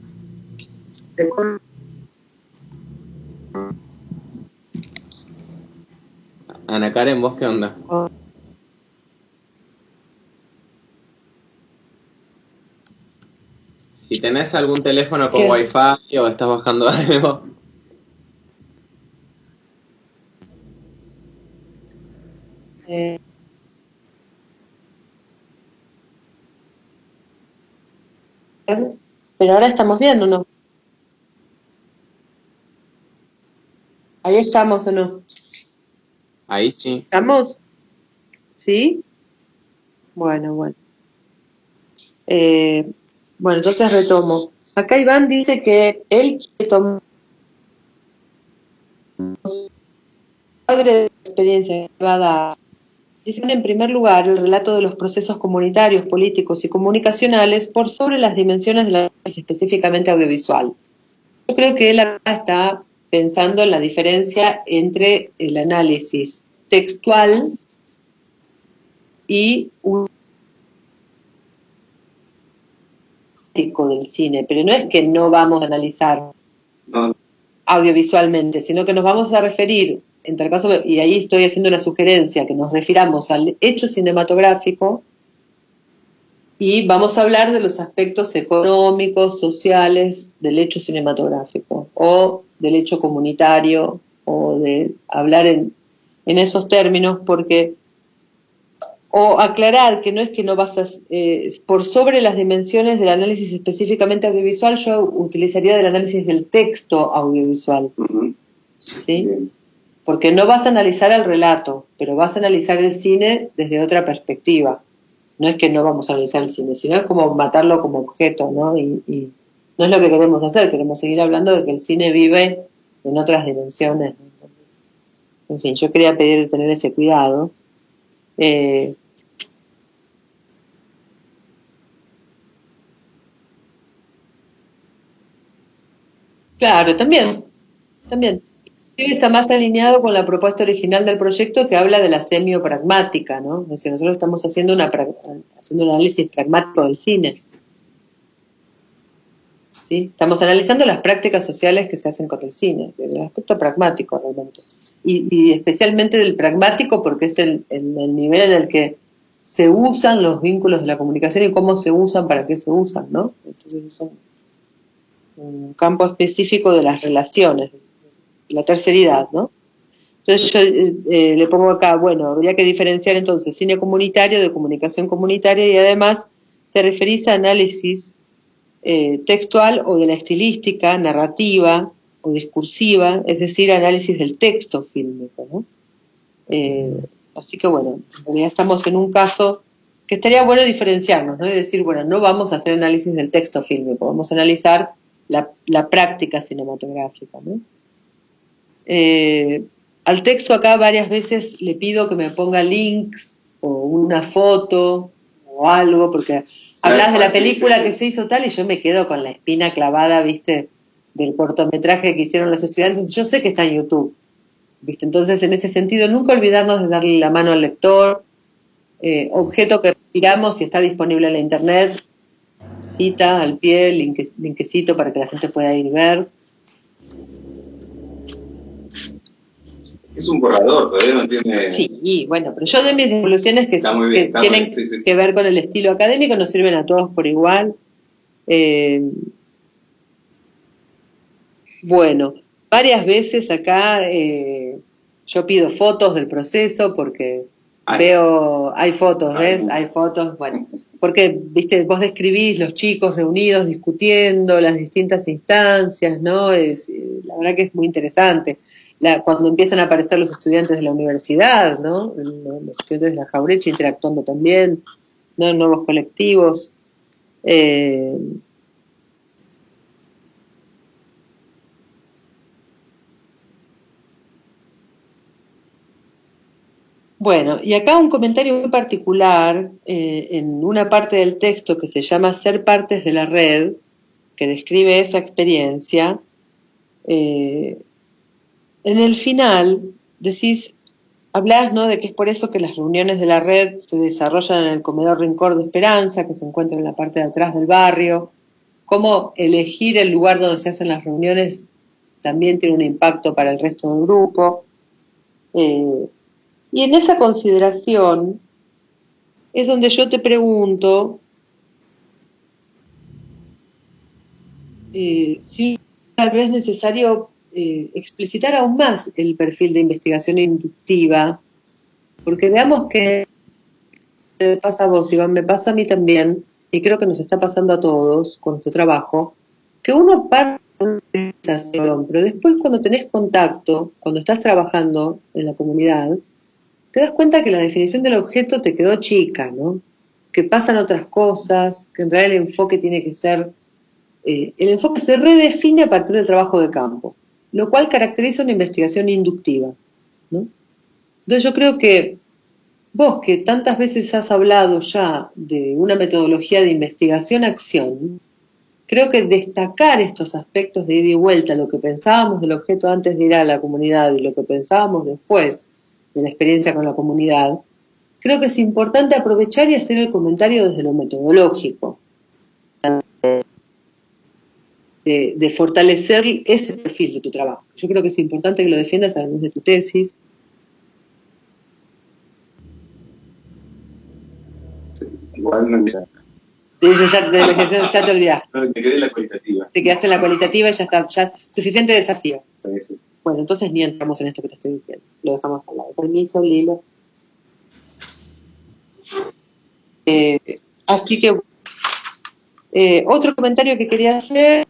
Ana Karen, ¿vos qué onda? Si tenés algún teléfono con Wi-Fi o estás bajando algo. Pero ahora estamos viendo, ¿no? Ahí estamos, ¿o no? Ahí sí. ¿Estamos? ¿Sí? Bueno. Bueno, entonces retomo. Acá Iván dice que él quiere tomar de experiencia llevada. Dice en primer lugar el relato de los procesos comunitarios, políticos y comunicacionales por sobre las dimensiones de la análisis específicamente audiovisual. Yo creo que él acá está pensando en la diferencia entre el análisis textual y un del cine, pero no es que no vamos a analizar audiovisualmente, sino que nos vamos a referir, en tal caso, y ahí estoy haciendo una sugerencia, que nos refiramos al hecho cinematográfico y vamos a hablar de los aspectos económicos, sociales del hecho cinematográfico o del hecho comunitario o de hablar en esos términos porque o aclarar que no es que no vas a, por sobre las dimensiones del análisis específicamente audiovisual, yo utilizaría del análisis del texto audiovisual, ¿sí? Porque no vas a analizar el relato, pero vas a analizar el cine desde otra perspectiva. No es que no vamos a analizar el cine, sino es como matarlo como objeto, ¿no? Y no es lo que queremos hacer, queremos seguir hablando de que el cine vive en otras dimensiones. Entonces, en fin, yo quería pedir tener ese cuidado. Claro, también. Está más alineado con la propuesta original del proyecto que habla de la semiopragmática, ¿no? Es decir, nosotros estamos haciendo un análisis pragmático del cine. ¿Sí? Estamos analizando las prácticas sociales que se hacen con el cine, del aspecto pragmático realmente. Y especialmente del pragmático porque es el nivel en el que se usan los vínculos de la comunicación y cómo se usan, para qué se usan, ¿no? Entonces es un campo específico de las relaciones, la terceridad, ¿no? Entonces yo le pongo acá, bueno, habría que diferenciar entonces cine comunitario de comunicación comunitaria, y además te referís a análisis textual o de la estilística, narrativa o discursiva, es decir, análisis del texto fílmico, ¿no? Así que bueno, en realidad estamos en un caso que estaría bueno diferenciarnos, ¿no? Y decir, bueno, no vamos a hacer análisis del texto fílmico, vamos a analizar la práctica cinematográfica, ¿no? Al texto acá varias veces le pido que me ponga links o una foto o algo, porque hablas de la película que se hizo tal y yo me quedo con la espina clavada, ¿viste? Del cortometraje que hicieron los estudiantes. Yo sé que está en YouTube, ¿viste? Entonces, en ese sentido, nunca olvidarnos de darle la mano al lector, objeto que respiramos y está disponible en la internet, cita al pie, linkecito para que la gente pueda ir y ver. Es un borrador, todavía no tiene... Sí, y bueno, pero yo de mis devoluciones que tienen que ver con el estilo académico, nos sirven a todos por igual. Bueno, varias veces acá yo pido fotos del proceso porque veo, hay fotos, ¿ves? Hay fotos, bueno, porque, viste, vos describís los chicos reunidos discutiendo las distintas instancias, ¿no? La verdad que es muy interesante. Cuando empiezan a aparecer los estudiantes de la universidad, ¿no? Los estudiantes de la Jaureche interactuando también, ¿no? Nuevos colectivos. Bueno, y acá un comentario muy particular en una parte del texto que se llama Ser partes de la red, que describe esa experiencia. En el final decís, hablás, ¿no?, de que es por eso que las reuniones de la red se desarrollan en el comedor Rincón de Esperanza, que se encuentra en la parte de atrás del barrio, cómo elegir el lugar donde se hacen las reuniones también tiene un impacto para el resto del grupo. Y en esa consideración es donde yo te pregunto si tal vez es necesario explicitar aún más el perfil de investigación inductiva, porque veamos que te pasa a vos, Iván, me pasa a mí también, y creo que nos está pasando a todos con nuestro trabajo, que uno parte de una investigación, pero después cuando tenés contacto, cuando estás trabajando en la comunidad, te das cuenta que la definición del objeto te quedó chica, ¿no? Que pasan otras cosas, que en realidad el enfoque tiene que ser... el enfoque se redefine a partir del trabajo de campo, lo cual caracteriza una investigación inductiva, ¿no? Entonces yo creo que vos, que tantas veces has hablado ya de una metodología de investigación-acción, creo que destacar estos aspectos de ida y vuelta, lo que pensábamos del objeto antes de ir a la comunidad y lo que pensábamos después de la experiencia con la comunidad, creo que es importante aprovechar y hacer el comentario desde lo metodológico, de fortalecer ese perfil de tu trabajo. Yo creo que es importante que lo defiendas a la luz de tu tesis. Igual no Ya te olvidaste. me quedé en la cualitativa. Te quedaste en la cualitativa y ya está, ya suficiente desafío. Sí. Bueno, entonces ni entramos en esto que te estoy diciendo. Lo dejamos al lado. Permiso, Lilo. Así que otro comentario que quería hacer.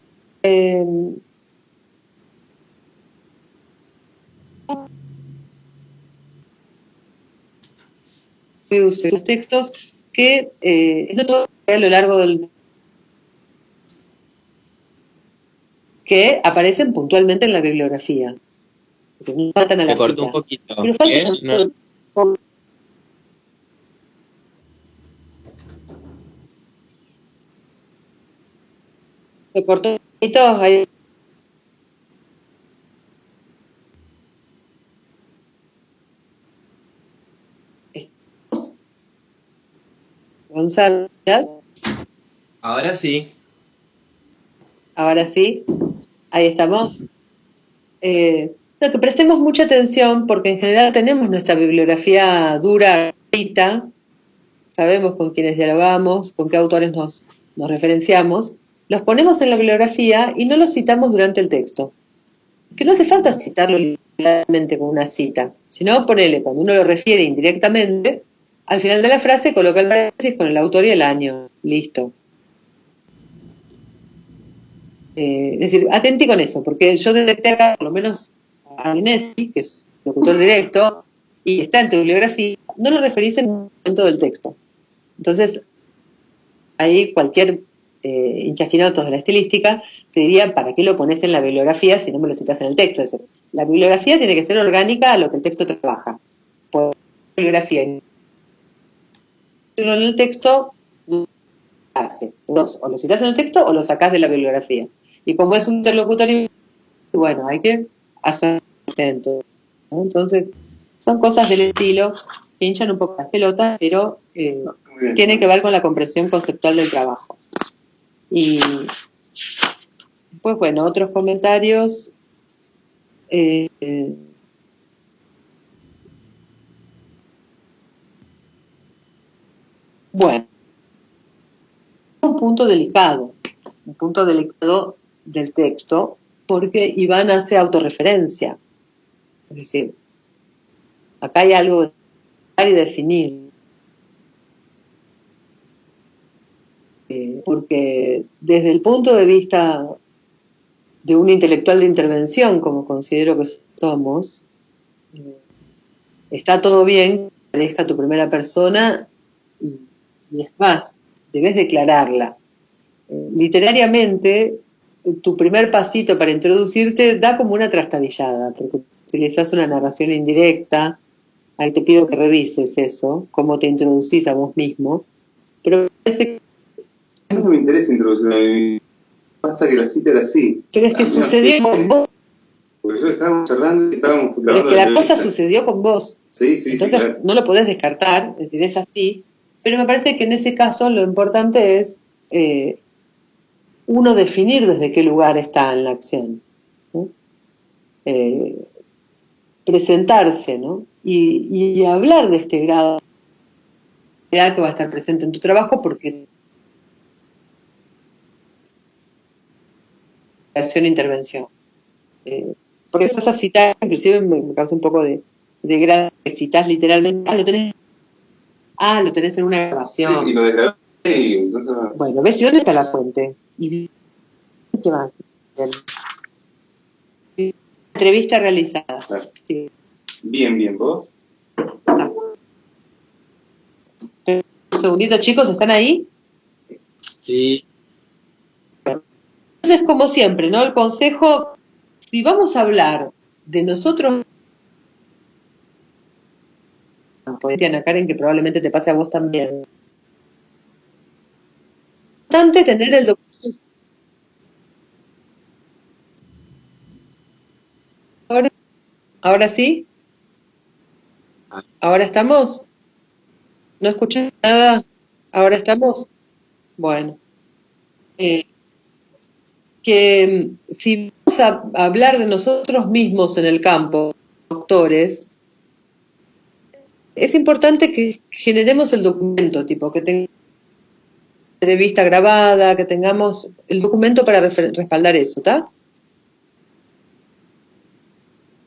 Los textos que no todo a lo largo del que aparecen puntualmente en la bibliografía. No faltan a la Se cortó cita. un poquito. Pero faltan No. Se cortó un poquito ahí. Gonzalo, Ahora sí. ahora sí, ahí estamos. Que prestemos mucha atención porque en general tenemos nuestra bibliografía dura, ahorita, sabemos con quiénes dialogamos, con qué autores nos referenciamos, los ponemos en la bibliografía y no los citamos durante el texto. Que no hace falta citarlo claramente con una cita, sino ponele, cuando uno lo refiere indirectamente, al final de la frase coloca el paréntesis con el autor y el año, listo. Es decir, atenti con eso, porque yo detecté acá, por lo menos a Inesi, que es locutor directo, y está en tu bibliografía, no lo referís en un momento del texto. Entonces, ahí cualquier hinchasquinotos de la estilística te diría, ¿para qué lo pones en la bibliografía si no me lo citas en el texto? Es decir, la bibliografía tiene que ser orgánica a lo que el texto trabaja. Por bibliografía en el texto, hace dos, o lo citas en el texto o lo sacás de la bibliografía. Y como es un interlocutor, bueno, hay que hacer atento, ¿no? Entonces, son cosas del estilo que hinchan un poco las pelotas, pero tiene que ver con la comprensión conceptual del trabajo. Y después, bueno, otros comentarios. Bueno, un punto delicado del texto, porque Iván hace autorreferencia. Es decir, acá hay algo que definir. Porque desde el punto de vista de un intelectual de intervención, como considero que somos, está todo bien que aparezca tu primera persona y es más, debes declararla. Literariamente, tu primer pasito para introducirte da como una trastabillada, porque utilizas una narración indirecta. Ahí te pido que revises eso, cómo te introducís a vos mismo, pero parece que a mí no me interesa introducirme a mí. Pasa que la cita era así. pero es que sucedió con vos. Porque nosotros estábamos charlando y estábamos Pero es que la cosa sucedió con vos. Sí, sí, entonces, sí, claro. No lo podés descartar, es decir, es así. Pero me parece que en ese caso lo importante es uno definir desde qué lugar está en la acción, ¿no? Presentarse, ¿no? Y hablar de este grado que va a estar presente en tu trabajo, porque acción-intervención. Porque esas citas, inclusive me causa un poco de grado, que citas literalmente, lo tenés en una grabación. Sí, lo desgrabé y entonces... Bueno, ves, ¿y dónde está la fuente? ¿Y qué más? Entrevista realizada. Claro. Sí. Bien, ¿vos? Un segundito, chicos, ¿están ahí? Sí. Entonces, como siempre, ¿no? El consejo, si vamos a hablar de nosotros, Ana Karen, que probablemente te pase a vos también. Es importante tener el documento. ¿Ahora sí? ¿Ahora estamos? ¿No escuchas nada? ¿Ahora estamos? Bueno. Que si vamos a hablar de nosotros mismos en el campo, doctores, es importante que generemos el documento, tipo que tengamos entrevista grabada, que tengamos el documento para respaldar eso, ¿está?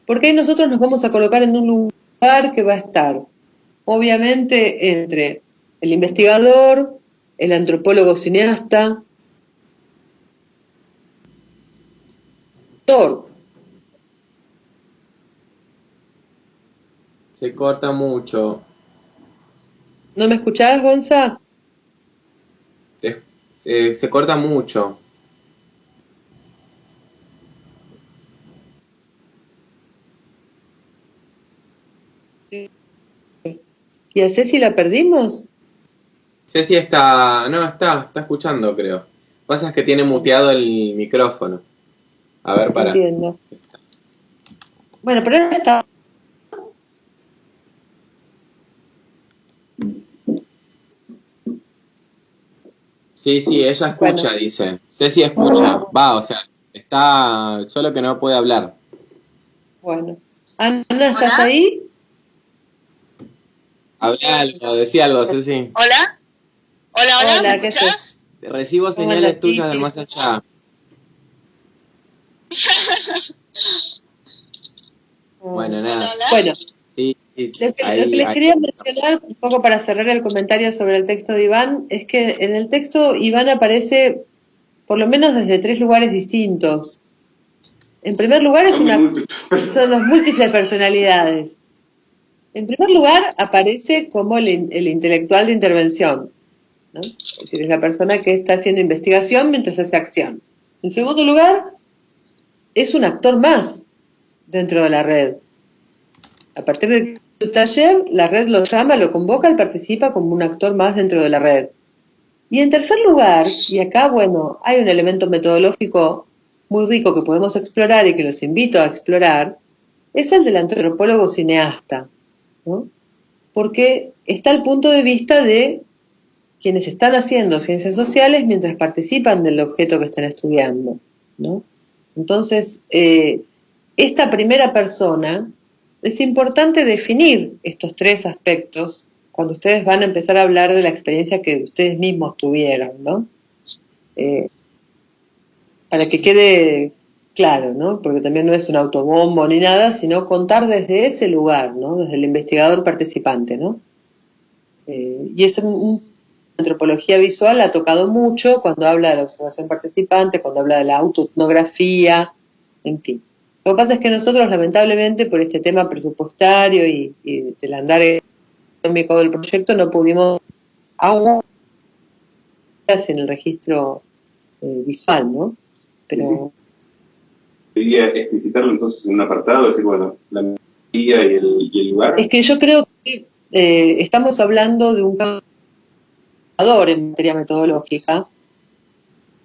Porque ahí nosotros nos vamos a colocar en un lugar que va a estar, obviamente, entre el investigador, el antropólogo cineasta, doctor. Se corta mucho. ¿No me escuchás, Gonza? Se corta mucho. ¿Y a Ceci la perdimos? Ceci está escuchando, creo. Pasa es que tiene muteado el micrófono. A ver, para. Entiendo. Bueno, pero ahora está. Sí, ella escucha, bueno. Dice. Ceci escucha. Va, o sea, está solo que no puede hablar. Bueno. Ana, ¿estás ahí? Habla algo, decía algo, Ceci. Hola. Hola, ¿me escuchás? Recibo señales tuyas del más allá. Bueno, nada. Bueno, sí, lo que les quería mencionar, un poco para cerrar el comentario sobre el texto de Iván, es que en el texto Iván aparece por lo menos desde 3 lugares distintos. En primer lugar son las múltiples personalidades. En primer lugar aparece como el intelectual de intervención, ¿no? Es decir, es la persona que está haciendo investigación mientras hace acción. En segundo lugar, es un actor más dentro de la red. A partir del taller, la red lo llama, lo convoca, él participa como un actor más dentro de la red. Y en tercer lugar, y acá, bueno, hay un elemento metodológico muy rico que podemos explorar y que los invito a explorar, es el del antropólogo cineasta, ¿no? Porque está el punto de vista de quienes están haciendo ciencias sociales mientras participan del objeto que están estudiando, ¿no? Entonces, esta primera persona, es importante definir estos 3 aspectos cuando ustedes van a empezar a hablar de la experiencia que ustedes mismos tuvieron, ¿no? Para que quede claro, ¿no? Porque también no es un autobombo ni nada, sino contar desde ese lugar, ¿no? Desde el investigador participante, ¿no? Y es antropología visual ha tocado mucho cuando habla de la observación participante, cuando habla de la autoetnografía, en fin. Lo que pasa es que nosotros, lamentablemente, por este tema presupuestario y del andar económico del proyecto, no pudimos aún en el registro visual, ¿no? Pero quería explicitarlo entonces en un apartado, decir, bueno, la guía y el lugar. Es que yo creo que estamos hablando de un calculador en materia metodológica,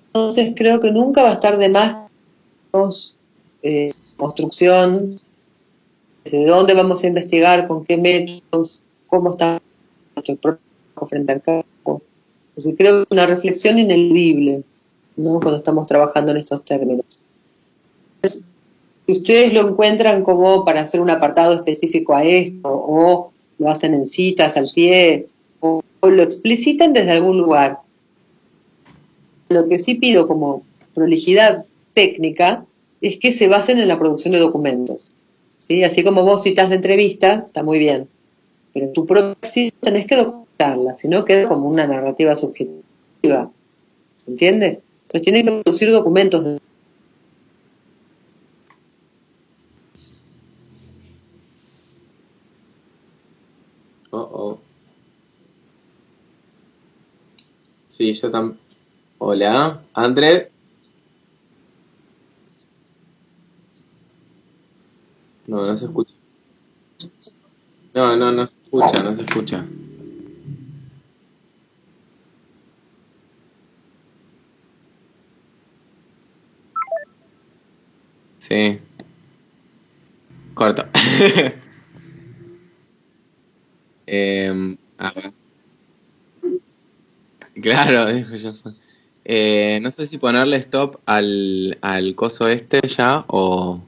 entonces creo que nunca va a estar de más construcción, de dónde vamos a investigar, con qué métodos, cómo está nuestro propio frente al campo. Es decir, creo que es una reflexión ineludible, ¿no? Cuando estamos trabajando en estos términos. Entonces, si ustedes lo encuentran como para hacer un apartado específico a esto, o lo hacen en citas al pie, o lo explicitan desde algún lugar. Lo que sí pido como prolijidad técnica es que se basen en la producción de documentos, ¿sí? Así como vos citas la entrevista, está muy bien, pero tu propia cita tenés que documentarla, si no queda como una narrativa subjetiva, ¿se entiende? Entonces tienen que producir documentos. Sí, yo también. Hola, André. No, no se escucha. No se escucha, no se escucha. Sí. Corto. A ver. Claro, dijo yo. No sé si ponerle stop al coso este ya o...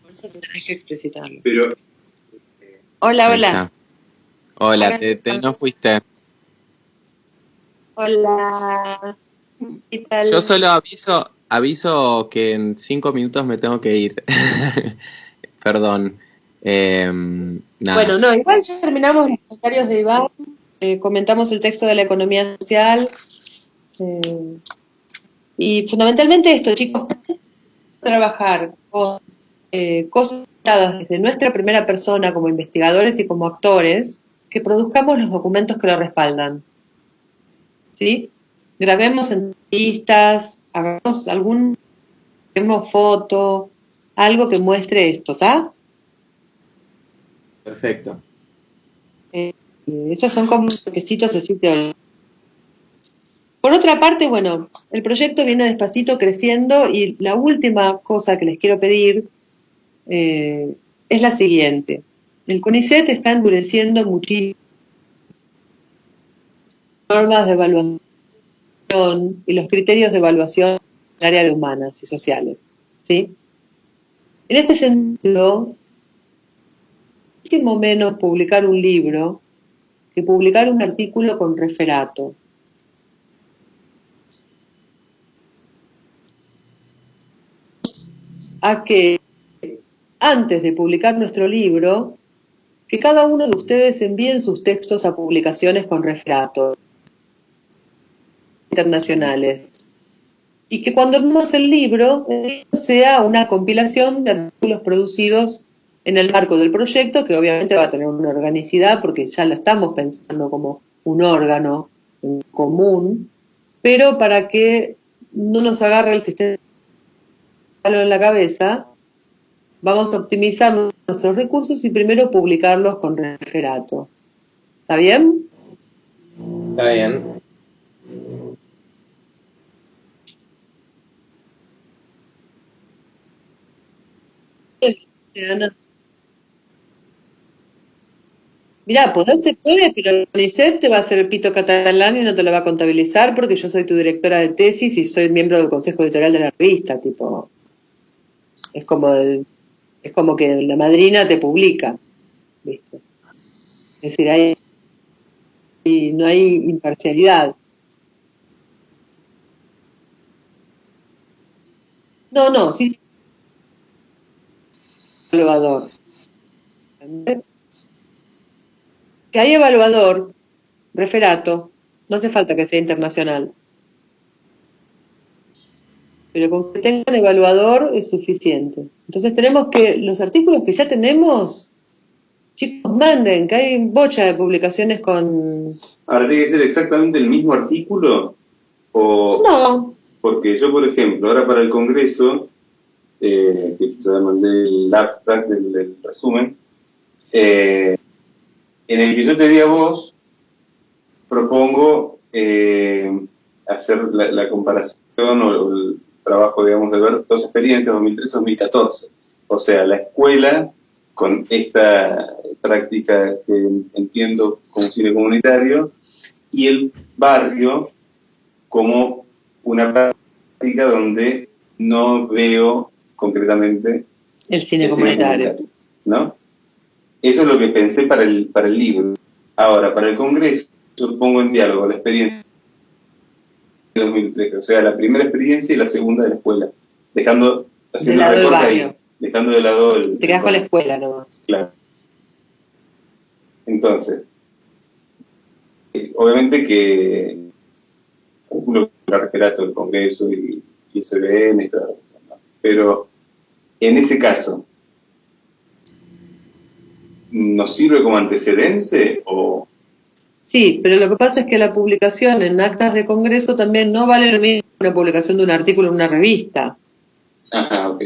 Por eso tenés que explicitarlo. Pero, Hola, Ahí hola. está. Hola, no fuiste. Hola. ¿Qué tal? Yo solo aviso que en 5 minutos me tengo que ir. Perdón. Nada. Bueno, no, igual ya terminamos los comentarios de Iván, comentamos el texto de la economía social, y fundamentalmente esto, chicos, trabajar con cosas dadas desde nuestra primera persona como investigadores y como actores, que produzcamos los documentos que lo respaldan, ¿sí? Grabemos entrevistas, hagamos hagamos foto, algo que muestre esto, ¿está? Perfecto. Estos son como requisitos así teóricos. Por otra parte, bueno, el proyecto viene despacito creciendo y la última cosa que les quiero pedir es la siguiente. El CONICET está endureciendo muchísimas normas de evaluación y los criterios de evaluación en el área de humanas y sociales, ¿sí? En este sentido, muchísimo menos publicar un libro que publicar un artículo con referato. A que antes de publicar nuestro libro, que cada uno de ustedes envíen sus textos a publicaciones con referatos internacionales. Y que cuando armemos el libro sea una compilación de artículos producidos en el marco del proyecto, que obviamente va a tener una organicidad porque ya lo estamos pensando como un órgano en común, pero para que no nos agarre el sistema en la cabeza, vamos a optimizar nuestros recursos y primero publicarlos con referato. ¿Está bien? Está bien. Mirá, poder se puede, pero el CONICET te va a hacer el pito catalán y no te lo va a contabilizar porque yo soy tu directora de tesis y soy miembro del consejo editorial de la revista, tipo, es como que la madrina te publica, ¿viste? Es decir, no hay imparcialidad. No, sí, evaluador. Que hay evaluador, referato, no hace falta que sea internacional. Pero con que tengan evaluador es suficiente. Entonces tenemos que, los artículos que ya tenemos, chicos, manden, que hay bocha de publicaciones con... Ahora, ¿tiene que ser exactamente el mismo artículo? O... No. Porque yo, por ejemplo, ahora para el Congreso, que ya mandé el abstract del resumen, en el que yo te di a vos, propongo hacer la comparación o el trabajo, digamos, de ver dos experiencias, 2013-2014. O sea, la escuela con esta práctica que entiendo como cine comunitario y el barrio como una práctica donde no veo concretamente el cine comunitario, ¿no? Eso es lo que pensé para el libro. Ahora, para el Congreso, yo pongo en diálogo la experiencia de 2013, o sea, la primera experiencia y la segunda de la escuela, haciendo de lado el barrio. Ahí, dejando de lado el... Te quedas con la escuela nomás. Claro. Entonces, obviamente que el referato del Congreso y SBN y todo, ¿no? Pero en ese caso, ¿nos sirve como antecedente o...? Sí, pero lo que pasa es que la publicación en actas de Congreso también no vale lo mismo que una publicación de un artículo en una revista. Ajá, ok.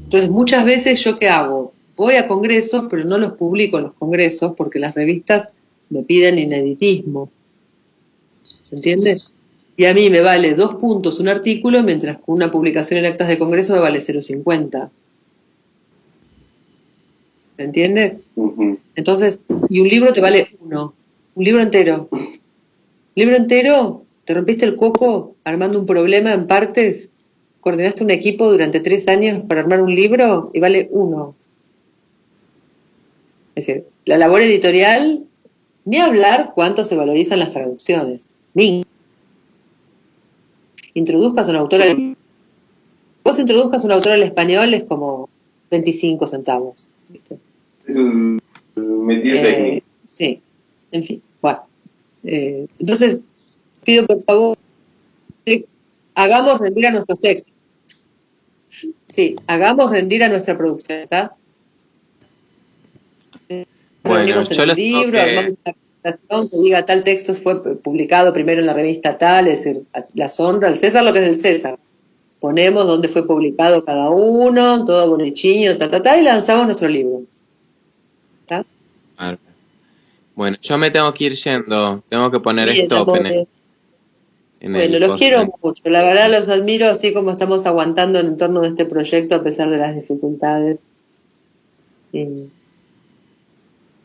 Entonces, muchas veces, ¿yo qué hago? Voy a congresos, pero no los publico en los congresos porque las revistas me piden ineditismo. ¿Se entiende? Y a mí me vale 2 puntos un artículo, mientras que una publicación en actas de Congreso me vale 0,50. ¿Se entiende? Uh-huh. Entonces, y un libro te vale 1. Un libro entero. Un libro entero, te rompiste el coco armando un problema en partes, coordinaste un equipo durante 3 años para armar un libro y vale 1. Es decir, la labor editorial, ni hablar cuánto se valorizan las traducciones. Ni introduzcas a un autor vos introduzcas a un autor al español es como 25 centavos. ¿Viste? Es un metido técnico. Sí, en fin, bueno. Entonces, pido por favor, hagamos rendir a nuestros textos. Sí, hagamos rendir a nuestra producción, ¿está? Bueno, reunimos en el libro, armamos una presentación que diga tal texto fue publicado primero en la revista tal, es decir, las honra al César lo que es el César. Ponemos dónde fue publicado cada uno, todo bonichiño, y lanzamos nuestro libro. ¿Está? Bueno, yo me tengo que ir yendo, tengo que poner Bien, stop bueno, los quiero mucho, la verdad los admiro así como estamos aguantando en torno de este proyecto a pesar de las dificultades. Y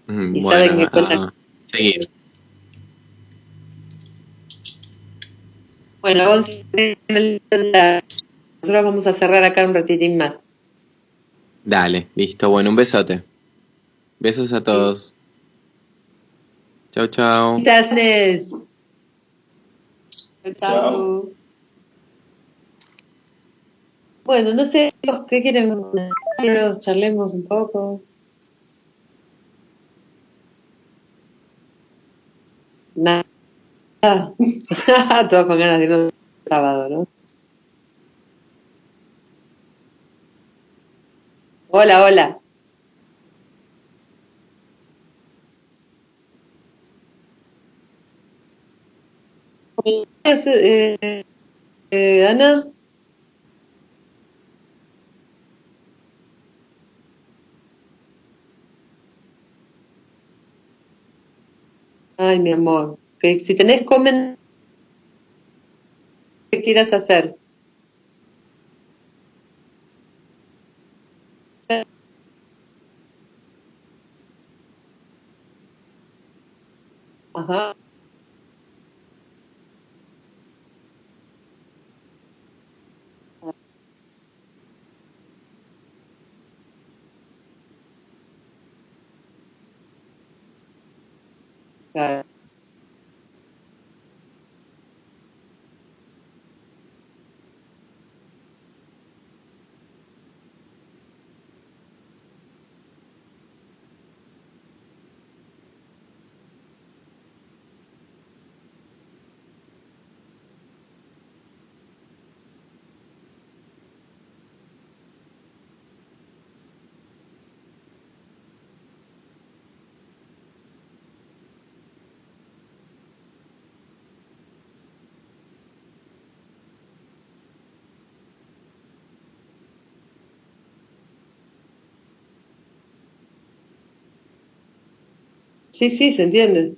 bueno, saben que cuentan. Seguir. Bueno, nosotros vamos a cerrar acá un ratitín más. Dale, listo, bueno, un besote. Besos a todos. Sí. Chau, chau. Gracias. Chau. Bueno, no sé, ¿qué quieren? Charlemos un poco. Nada. Todos con ganas de ir un sábado, ¿no? Hola, hola. Ana. Ay, mi amor. Que si tenés comen, ¿qué quieras hacer? Ajá. Claro. Sí, sí, se entiende.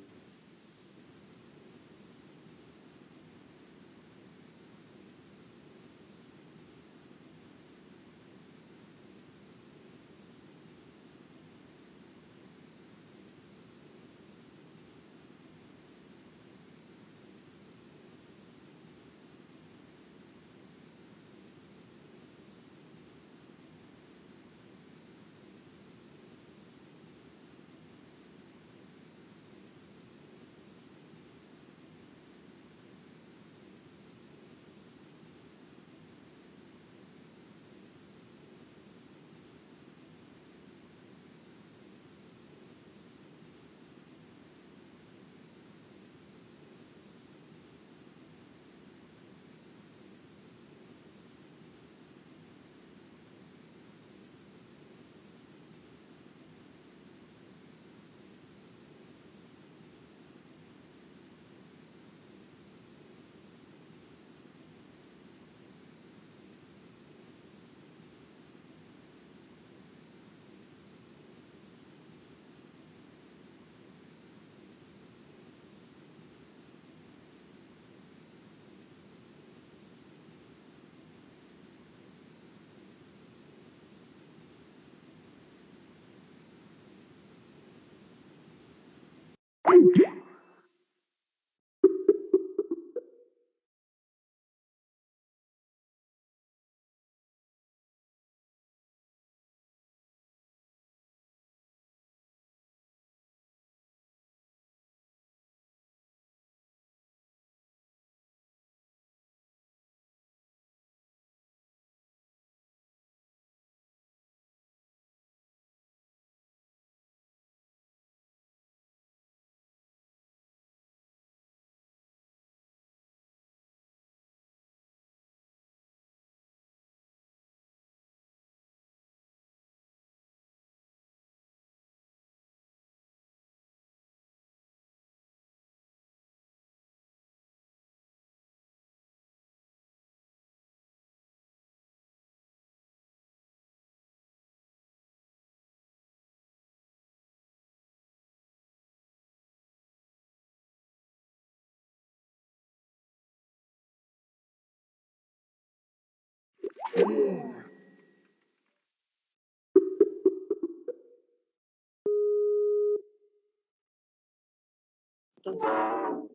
Entonces,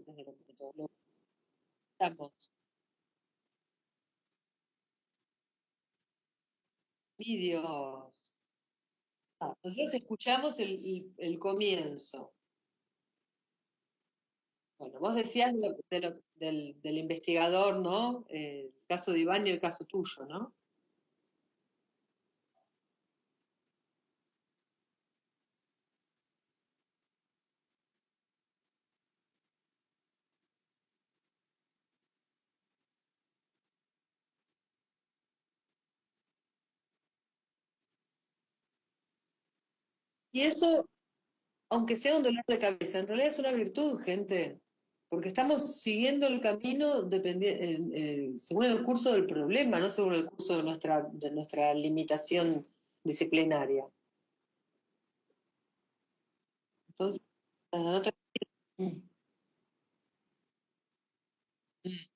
desde lo que lo estamos. Mi Dios. Nosotros escuchamos el comienzo. Bueno, vos decías del investigador, ¿no? El caso de Iván y el caso tuyo, ¿no? Y eso, aunque sea un dolor de cabeza, en realidad es una virtud, gente, porque estamos siguiendo el camino según el curso del problema, no según el curso de nuestra limitación disciplinaria. Entonces, no te... Mm, mm,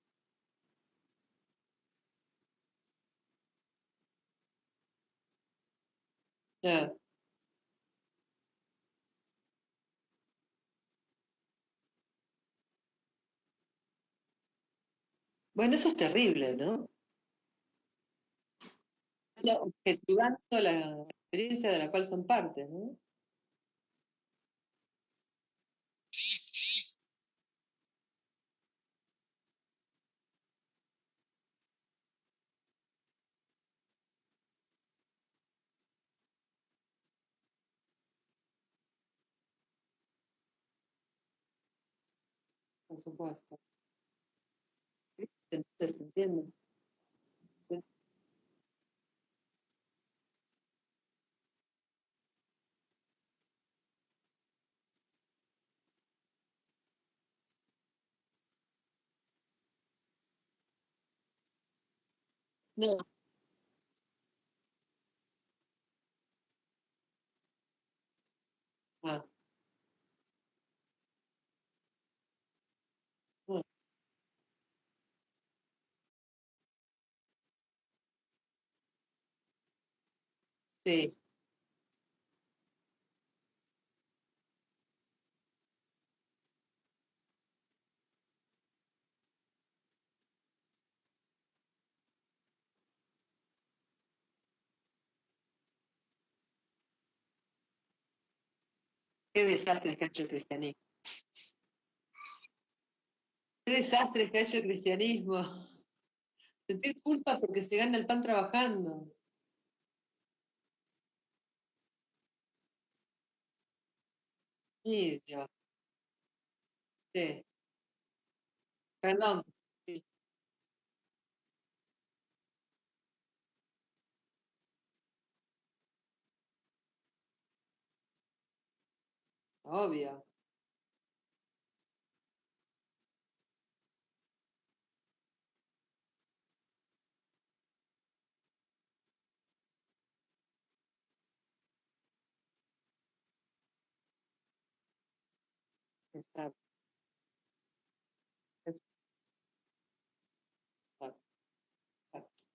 ya. Bueno, eso es terrible, ¿no? Objetivando la experiencia de la cual son parte, ¿no? Por supuesto. Se entiende. Sí. No, ah, no, sí, qué desastre que ha hecho el cristianismo. Qué desastre que ha hecho el cristianismo. Sentir culpa porque se gana el pan trabajando. Sí, Dios, sí, perdón, sí, obvio, exacto, exacto, exacto.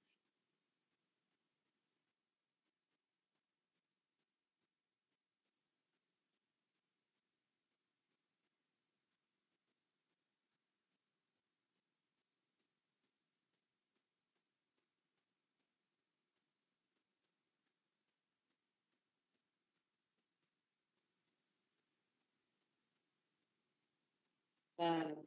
Claro.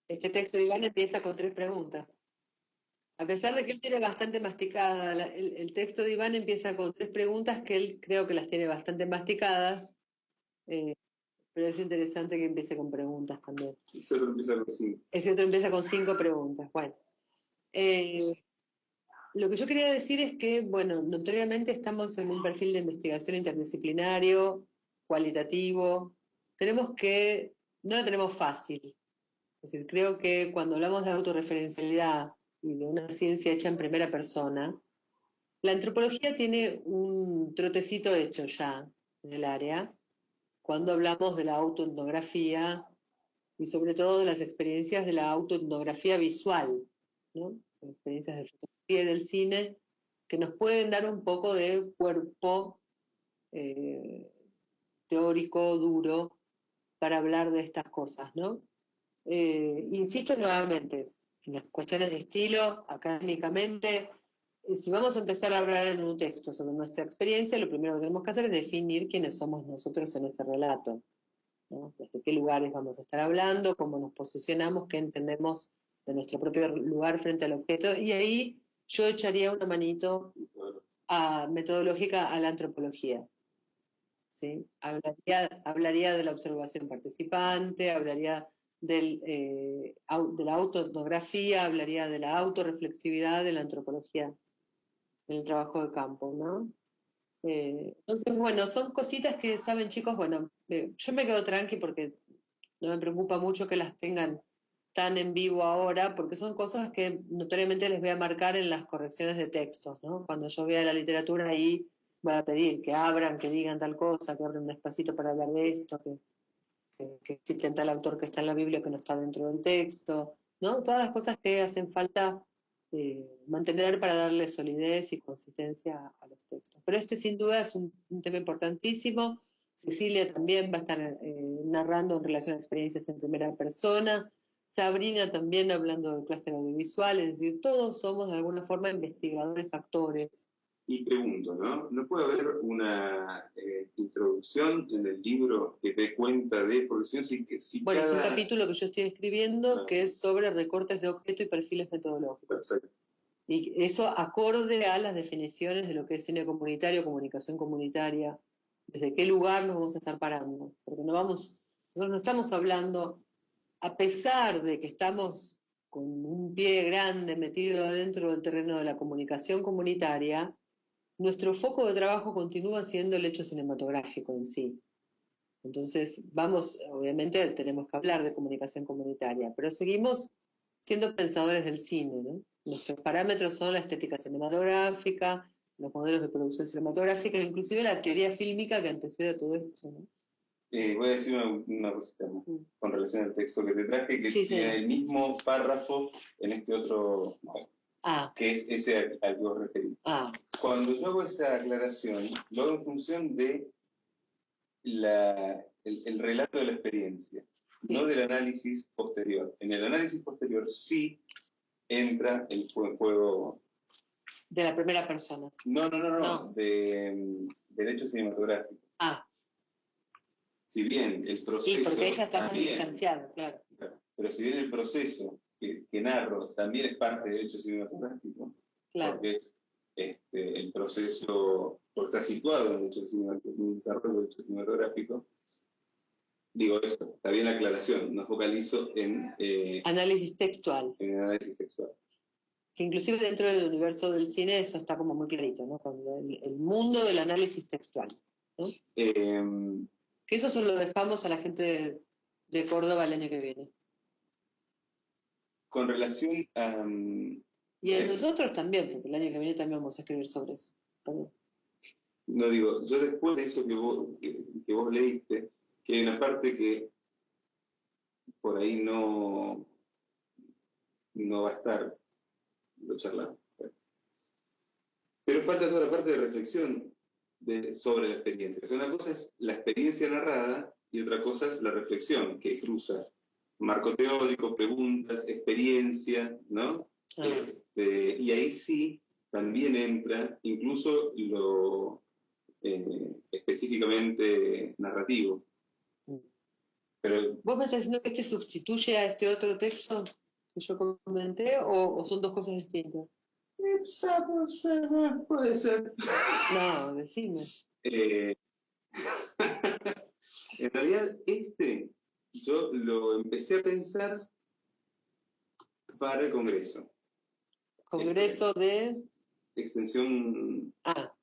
Este texto de Iván empieza con 3 preguntas. A pesar de que él tiene bastante masticada, el texto de Iván empieza con 3 preguntas que él creo que las tiene bastante masticadas, eh, pero es interesante que empiece con preguntas también. Ese otro empieza con 5. Ese otro empieza con 5 preguntas. Bueno, eh, lo que yo quería decir es que, bueno, notoriamente estamos en un perfil de investigación interdisciplinario, cualitativo. No lo tenemos fácil. Es decir, creo que cuando hablamos de autorreferencialidad y de una ciencia hecha en primera persona, la antropología tiene un trotecito hecho ya en el área, cuando hablamos de la autoetnografía y sobre todo de las experiencias de la autoetnografía visual, ¿no? Las experiencias de fotografía y del cine que nos pueden dar un poco de cuerpo eh, teórico duro para hablar de estas cosas, ¿no? Insisto nuevamente, en las cuestiones de estilo, académicamente, si vamos a empezar a hablar en un texto sobre nuestra experiencia, lo primero que tenemos que hacer es definir quiénes somos nosotros en ese relato, ¿no? Desde qué lugares vamos a estar hablando, cómo nos posicionamos, qué entendemos de nuestro propio lugar frente al objeto, y ahí yo echaría una manito metodológica a la antropología. ¿Sí? Hablaría de la observación participante, hablaría de la autoetnografía, hablaría de la autorreflexividad de la antropología en el trabajo de campo, ¿no? Entonces, bueno, son cositas que saben, chicos, bueno, yo me quedo tranqui porque no me preocupa mucho que las tengan tan en vivo ahora, porque son cosas que notoriamente les voy a marcar en las correcciones de textos, ¿no? Cuando yo vea la literatura ahí voy a pedir que abran, que digan tal cosa, que abran un espacito para hablar de esto, que existe tal autor que está en la Biblia que no está dentro del texto, ¿no? Todas las cosas que hacen falta mantener para darle solidez y consistencia a los textos. Pero este sin duda es un tema importantísimo. Cecilia también va a estar narrando en relación a experiencias en primera persona, Sabrina también hablando del clúster audiovisual, es decir, todos somos de alguna forma investigadores, actores. Y pregunto, ¿no? ¿No puede haber una introducción en el libro que dé cuenta de, porque si bueno, cada... es un capítulo que yo estoy escribiendo que es sobre recortes de objeto y perfiles metodológicos. Perfecto. Y eso acorde a las definiciones de lo que es cine comunitario, comunicación comunitaria, desde qué lugar nos vamos a estar parando. Porque nosotros no estamos hablando, a pesar de que estamos con un pie grande metido adentro del terreno de la comunicación comunitaria, nuestro foco de trabajo continúa siendo el hecho cinematográfico en sí. Entonces, obviamente tenemos que hablar de comunicación comunitaria, pero seguimos siendo pensadores del cine, ¿no? Nuestros parámetros son la estética cinematográfica, los modelos de producción cinematográfica, inclusive la teoría fílmica que antecede a todo esto, ¿no? Voy a decir una cosita más con relación al texto que te traje, que tiene el mismo párrafo en este otro, que es ese al que vos referís. Cuando yo hago esa aclaración, lo hago en función de el relato de la experiencia, no del análisis posterior. En el análisis posterior sí entra el juego de la primera persona. No. De derecho cinematográfico. Si bien el proceso... Sí, porque ella está más distanciada, claro. Pero si bien el proceso que narro también es parte del derecho cinematográfico, claro. Porque es el proceso, porque está situado en el desarrollo del derecho cinematográfico, digo eso, está bien la aclaración, no focalizo en... análisis textual. En el análisis textual. Que inclusive dentro del universo del cine eso está como muy clarito, ¿no? Con el mundo del análisis textual, ¿no? Que eso se lo dejamos a la gente de Córdoba el año que viene. Con relación a... y a nosotros también, porque el año que viene también vamos a escribir sobre eso. Perdón. No digo, yo después de eso que vos leíste, que hay una parte que por ahí no va a estar, lo charlamos. Pero falta toda la parte de reflexión sobre la experiencia. O sea, una cosa es la experiencia narrada y otra cosa es la reflexión que cruza marco teórico, preguntas, experiencia, ¿no? Y ahí sí también entra incluso lo específicamente narrativo. Pero, ¿vos me estás diciendo que este sustituye a este otro texto que yo comenté o son dos cosas distintas? Puede ser. No, decime. En realidad, yo lo empecé a pensar para el Congreso. ¿Congreso de...? Extensión...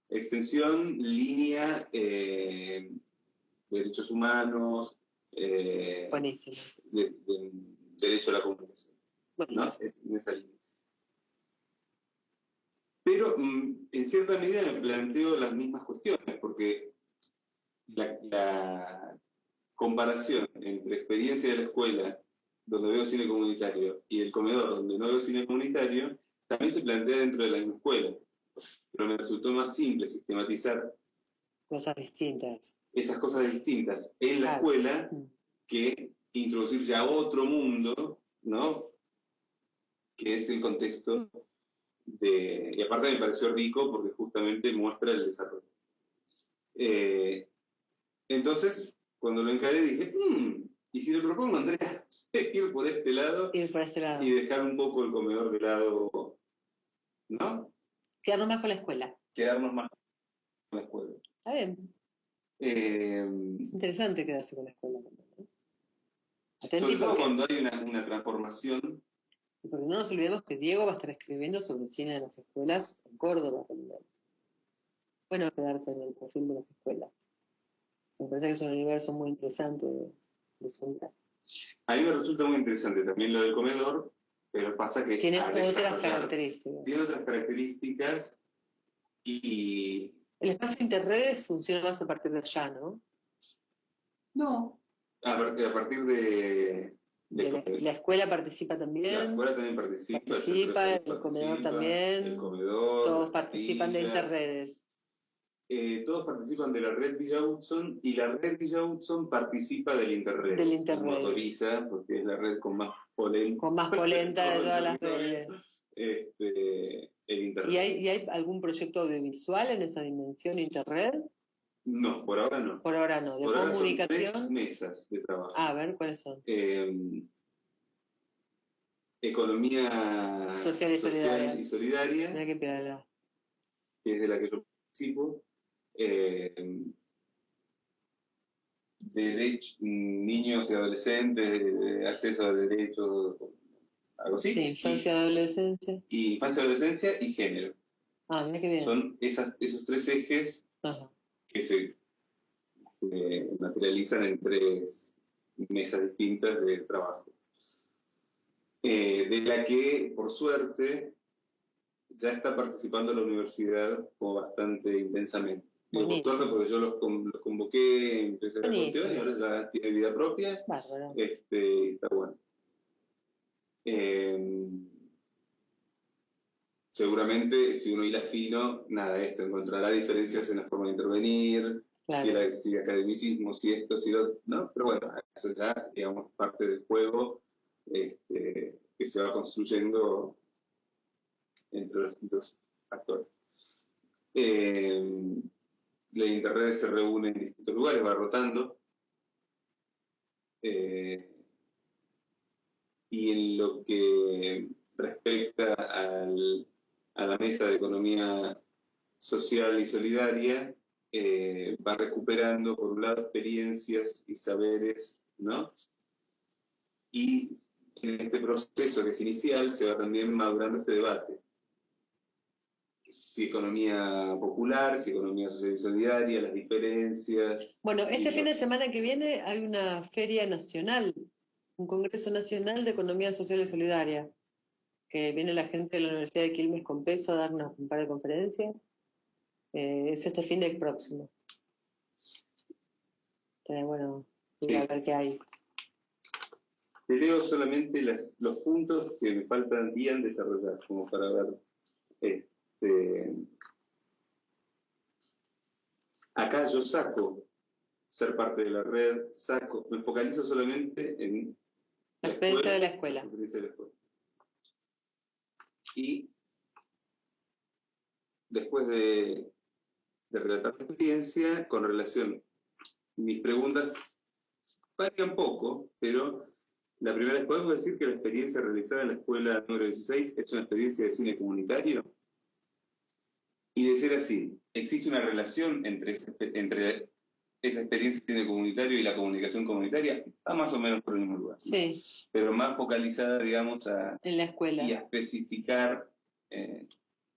Extensión, línea, derechos humanos... buenísimo. Derecho a la comunicación. Buenísimo. ¿No? Es en esa línea. Pero en cierta medida me planteo las mismas cuestiones, porque la comparación entre experiencia de la escuela, donde veo cine comunitario, y el comedor, donde no veo cine comunitario, también se plantea dentro de la misma escuela. Pero me resultó más simple sistematizar cosas distintas. Esas cosas distintas en la escuela que introducir ya otro mundo, ¿no? Que es el contexto y aparte me pareció rico porque justamente muestra el desarrollo. Entonces, cuando lo encaré dije, y si le propongo a Andrea ir por este lado, y dejar un poco el comedor de lado, ¿no? Quedarnos más con la escuela. quedarnos más con la escuela. Está bien. Es interesante quedarse con la escuela también, ¿no? Sobre todo cuando hay una transformación. Porque no nos olvidemos que Diego va a estar escribiendo sobre el cine de las escuelas en Córdoba también. Bueno, quedarse en el perfil de las escuelas. Me parece que es un universo muy interesante de soldar. A mí me resulta muy interesante también lo del comedor, pero pasa que tiene otras características. Tiene otras características y... El espacio interredes funciona más a partir de allá, ¿no? No. A partir de la escuela participa también. La escuela también participa, el comedor también. El comedor. Todos participan de interredes. Todos participan de la red Villa Hudson y la red Villa Hudson participa del Interred. Que motoriza, porque es la red con más polenta. Con más polenta de todas las redes. El Interred. ¿Y hay algún proyecto audiovisual en esa dimensión Interred? No, por ahora no. Por ahora no. ¿De por comunicación? Ahora son 3 mesas de trabajo. A ver, ¿cuáles son? Economía social y solidaria. Mira qué pedala. Que es de la que yo participo. Niños y adolescentes, acceso a derechos, algo así. Sí, infancia y adolescencia. Y infancia, adolescencia y género. Ah, mira qué bien. Son esos 3 ejes. Ajá. Que se materializan en 3 mesas distintas de trabajo. De la que, por suerte, ya está participando la universidad como bastante intensamente. Digo, por suerte, porque yo los convoqué en la cuestión y ahora ya tiene vida propia. Bárbaro. Está bueno. Seguramente, si uno hila fino, nada, esto encontrará diferencias en la forma de intervenir, claro. si academicismo, si esto, si lo... ¿no? Pero bueno, eso ya, digamos, parte del juego que se va construyendo entre los distintos actores. La Interred se reúne en distintos lugares, va rotando. Y en lo que respecta a la mesa de economía social y solidaria, va recuperando, por un lado, experiencias y saberes, ¿no? Y en este proceso que es inicial se va también madurando este debate. Si economía popular, si economía social y solidaria, las diferencias. Bueno, este fin de semana que viene hay una feria nacional, un congreso nacional de economía social y solidaria, que viene la gente de la Universidad de Quilmes con peso a dar un par de conferencias. Es este fin de próximo. Bueno, voy a ver qué hay. Te leo solamente los puntos que me faltan bien desarrollar, como para ver. Acá yo saco ser parte de la red, me focalizo solamente en la experiencia de la escuela. Y después de relatar la experiencia, con relación, mis preguntas varían poco, pero la primera es, ¿podemos decir que la experiencia realizada en la escuela número 16 es una experiencia de cine comunitario? Y de ser así, ¿existe una relación entre esa experiencia de cine comunitario y la comunicación comunitaria? Está más o menos por el mismo lugar, ¿no? Sí. Pero más focalizada, digamos, en la escuela. Y a especificar,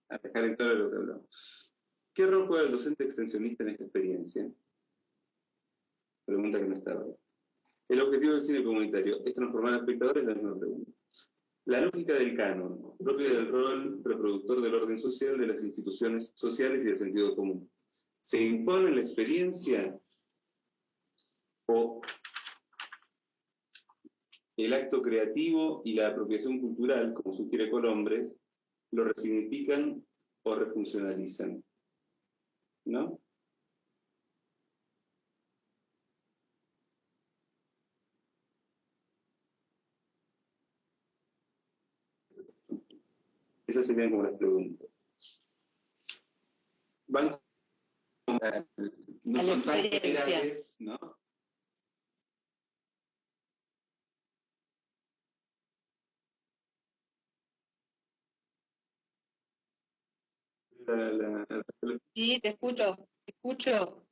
a dejar en claro lo que hablamos. ¿Qué rol juega el docente extensionista en esta experiencia? Pregunta que no estaba ahí. El objetivo del cine comunitario es transformar a espectadores, la misma pregunta. La lógica del canon, propia del rol reproductor del orden social de las instituciones sociales y del sentido común. ¿Se impone en la experiencia o el acto creativo y la apropiación cultural, como sugiere Colombres, lo resignifican o refuncionalizan? ¿No? Esas serían como las preguntas. Van no son tan generales, ¿no? Sí, te escucho, te escucho.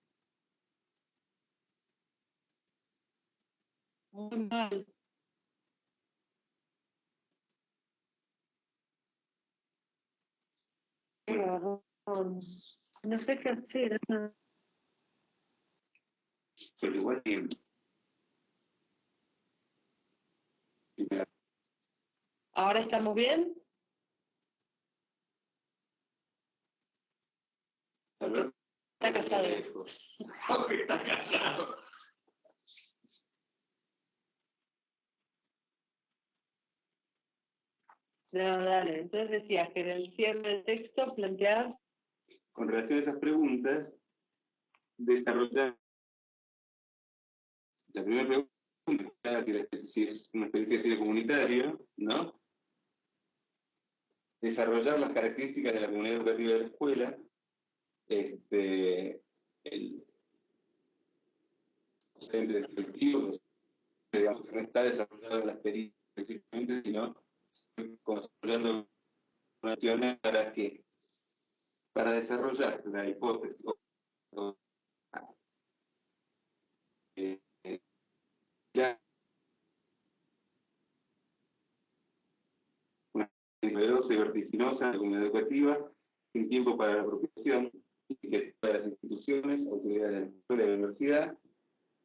Muy mal. Qué garrón. No sé qué hacer. Pero igual que... ¿Ahora estamos bien? Está callado. Está callado. No, dale. Entonces decías que en el cierre del texto plantear... Con relación a esas preguntas, desarrollar la primera pregunta, si es una experiencia de cine comunitario, ¿no? Desarrollar las características de la comunidad educativa de la escuela, los entes colectivos, digamos que no está desarrollando la experiencia específicamente, sino construyendo acciones para que, para desarrollar la hipótesis ya una novedosa y vertiginosa de la comunidad educativa, sin tiempo para la apropiación, y que para las instituciones, autoridades de la escuela y de la universidad,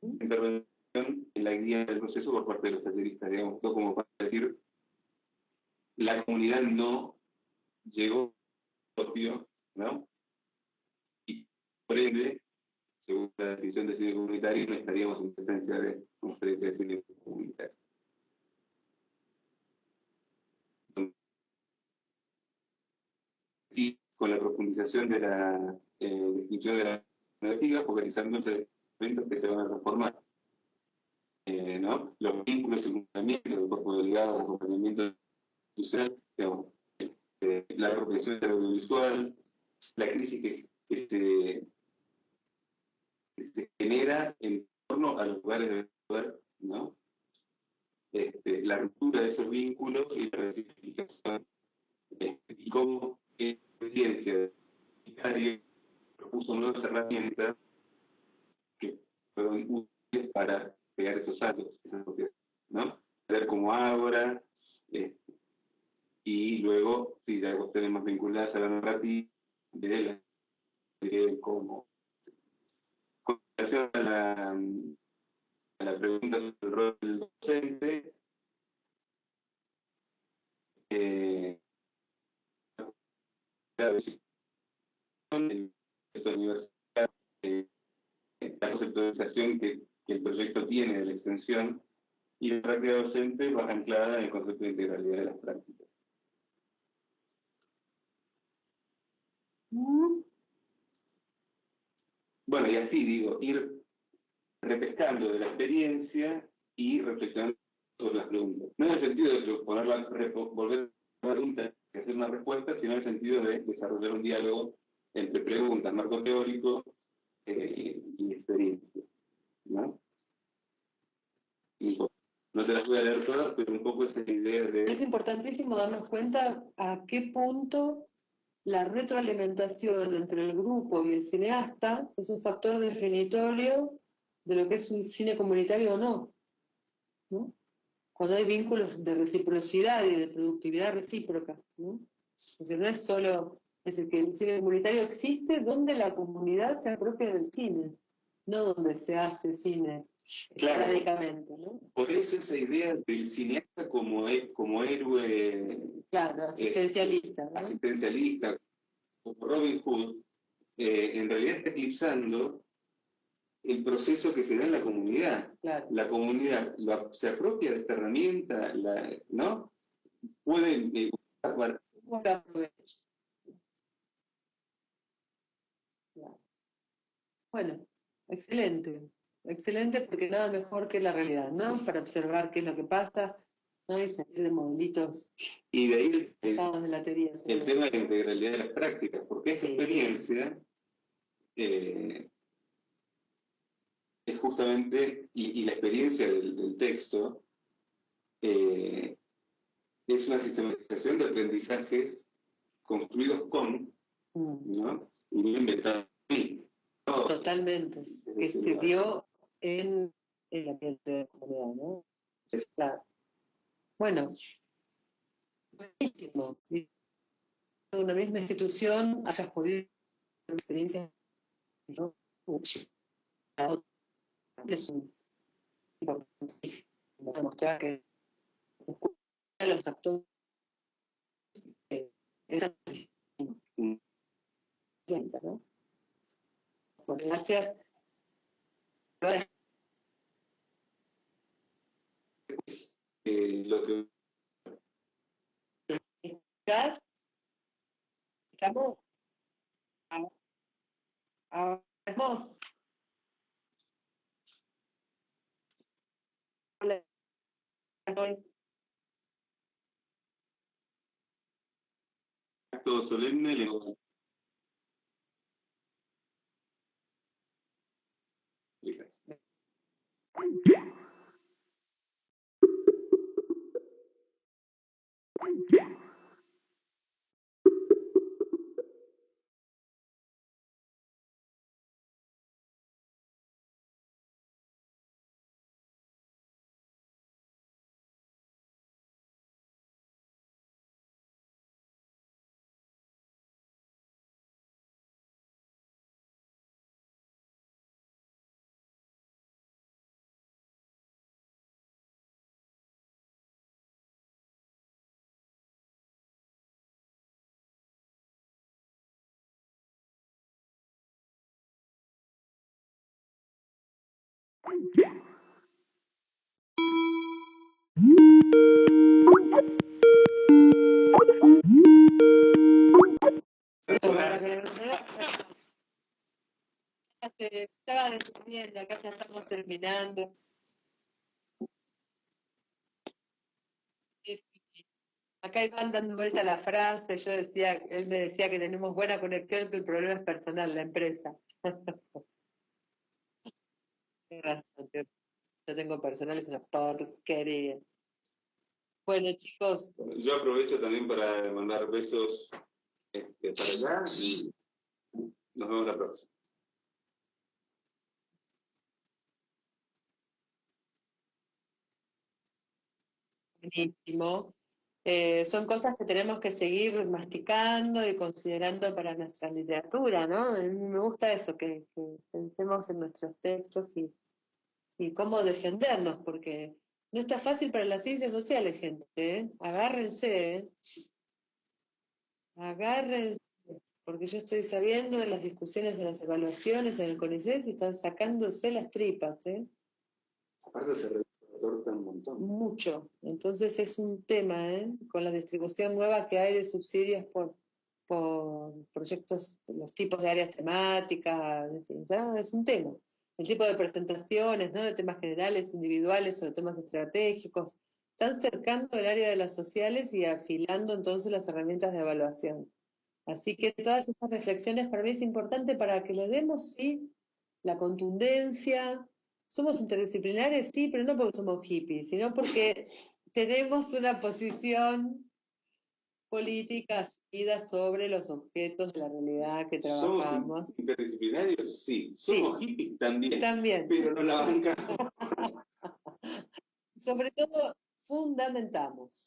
intervención en la guía del proceso por parte de los talleristas, digamos, todo como para decir, la comunidad no llegó propio, ¿no? Y por ende, según la definición de cine comunitario, no estaríamos en presencia de una experiencia de cine comunitario. Y con la profundización de la definición de la narrativa, focalizándose en elementos que se van a transformar, ¿no? Los vínculos y funcionamientos del cuerpo delegado, el acompañamiento institucional, digamos, la apropiación del audiovisual, la crisis que se genera en torno a los lugares de poder, ¿no? La ruptura de esos vínculos y la identificación, y cómo la experiencia de propuso nuevas herramientas que fueron útiles para pegar esos saltos, esas propiedades, ¿no? Ver cómo ahora, y luego, si las cuestiones más vinculadas a la narrativa, de cómo, con relación a la pregunta sobre el rol del docente, la decisión de esta universidad, la conceptualización que el proyecto tiene de la extensión y la práctica docente va anclada en el concepto de integralidad de las prácticas. Bueno, y así digo, ir repescando de la experiencia y reflexionando sobre las preguntas. No en el sentido de volver a la pregunta y hacer una respuesta, sino en el sentido de desarrollar un diálogo entre preguntas, marco teórico y experiencia, ¿no? Y, no te las voy a leer todas, pero un poco esa idea de... Es importantísimo darnos cuenta a qué punto la retroalimentación entre el grupo y el cineasta es un factor definitorio de lo que es un cine comunitario o no, ¿no? Cuando hay vínculos de reciprocidad y de productividad recíproca, ¿no? Es decir, no es solo, es decir, que el cine comunitario existe donde la comunidad se apropia del cine, no donde se hace cine esporádicamente, ¿no? Por eso esa idea del cineasta como héroe, claro, asistencialista, ¿no? Asistencialista, como Robin Hood, en realidad está eclipsando el proceso que se da en la comunidad. Claro. La comunidad se apropia de esta herramienta, ¿no? Pueden Bueno, excelente, excelente porque nada mejor que la realidad, ¿no? Para observar qué es lo que pasa, ¿no? Y salir de modelitos y de ahí de la teoría. El tema de la integralidad de las prácticas, porque esa experiencia es justamente, y la experiencia del texto es una sistematización de aprendizajes construidos con ¿no? Y no inventar. Totalmente, que se dio en el ambiente de la comunidad, ¿no? Claro. Bueno, buenísimo. Una misma institución hayas podido tener experiencias, ¿no? Es un importantísimo demostrar que los actores están, ¿no? Gracias. Lo que Estamos vamos acto solemne le se estaba despidiendo, acá ya estamos terminando. Acá iban dando vuelta la frase, él me decía que tenemos buena conexión, que el problema es personal, la empresa. Tienes razón, yo tengo personal, es una porquería. Bueno, chicos. Yo aprovecho también para mandar besos para allá y nos vemos la próxima. Buenísimo. Son cosas que tenemos que seguir masticando y considerando para nuestra literatura, ¿no? A mí me gusta eso, que pensemos en nuestros textos y cómo defendernos, porque no está fácil para las ciencias sociales, gente, ¿eh? Agárrense, porque yo estoy sabiendo de las discusiones en las evaluaciones en el CONICET y están sacándose las tripas, ¿eh? Aparte se recorta un montón. Mucho. Entonces es un tema, ¿eh? Con la distribución nueva que hay de subsidios por proyectos, los tipos de áreas temáticas, en fin, ¿no? Es un tema. El tipo de presentaciones, ¿no? De temas generales, individuales o de temas estratégicos. Están cercando el área de las sociales y afilando entonces las herramientas de evaluación. Así que todas estas reflexiones para mí es importante para que le demos, sí, la contundencia. Somos interdisciplinares, sí, pero no porque somos hippies, sino porque tenemos una posición política asumida sobre los objetos de la realidad que trabajamos. ¿Somos interdisciplinarios? Sí. ¿Somos hippies? También. También. Pero no la bancamos. Sobre todo, fundamentamos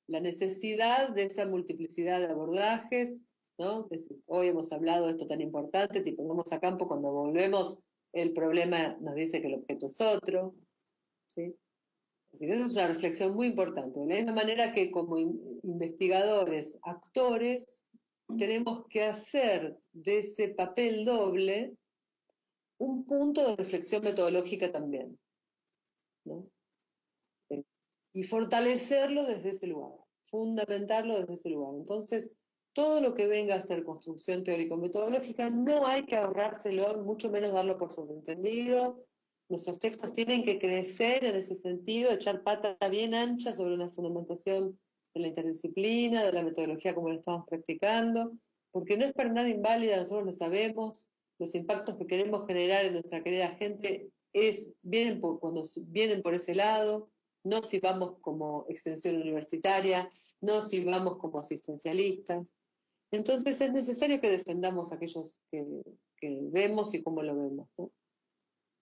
la necesidad de esa multiplicidad de abordajes, ¿no? Hoy hemos hablado de esto tan importante, tipo, vamos a campo, cuando volvemos, el problema nos dice que el objeto es otro, ¿sí? Es decir, esa es una reflexión muy importante. De la misma manera que como investigadores, actores, tenemos que hacer de ese papel doble un punto de reflexión metodológica también, ¿no? Y fortalecerlo desde ese lugar, fundamentarlo desde ese lugar. Entonces, todo lo que venga a ser construcción teórico-metodológica no hay que ahorrárselo, mucho menos darlo por sobreentendido. Nuestros textos tienen que crecer en ese sentido, echar pata bien ancha sobre una fundamentación de la interdisciplina, de la metodología como la estamos practicando, porque no es para nada inválida, nosotros lo sabemos, los impactos que queremos generar en nuestra querida gente cuando vienen por ese lado, no si vamos como extensión universitaria, no si vamos como asistencialistas. Entonces es necesario que defendamos aquellos que vemos y cómo lo vemos, ¿no?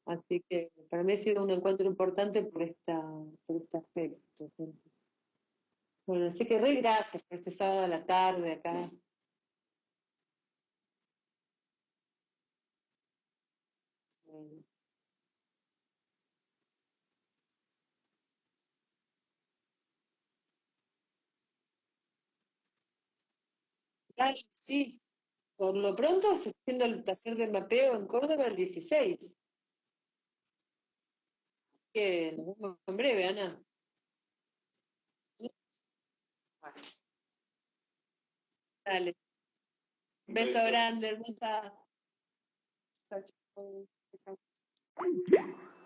Así que para mí ha sido un encuentro importante por este aspecto. Gente. Bueno, así que re gracias por este sábado a la tarde acá. Bueno. Ay, sí, por lo pronto se está haciendo el taller de mapeo en Córdoba el 16. Así que nos vemos en breve, Ana. Bueno, dale. Beso grande, hermosa. Chao, chao. Chao.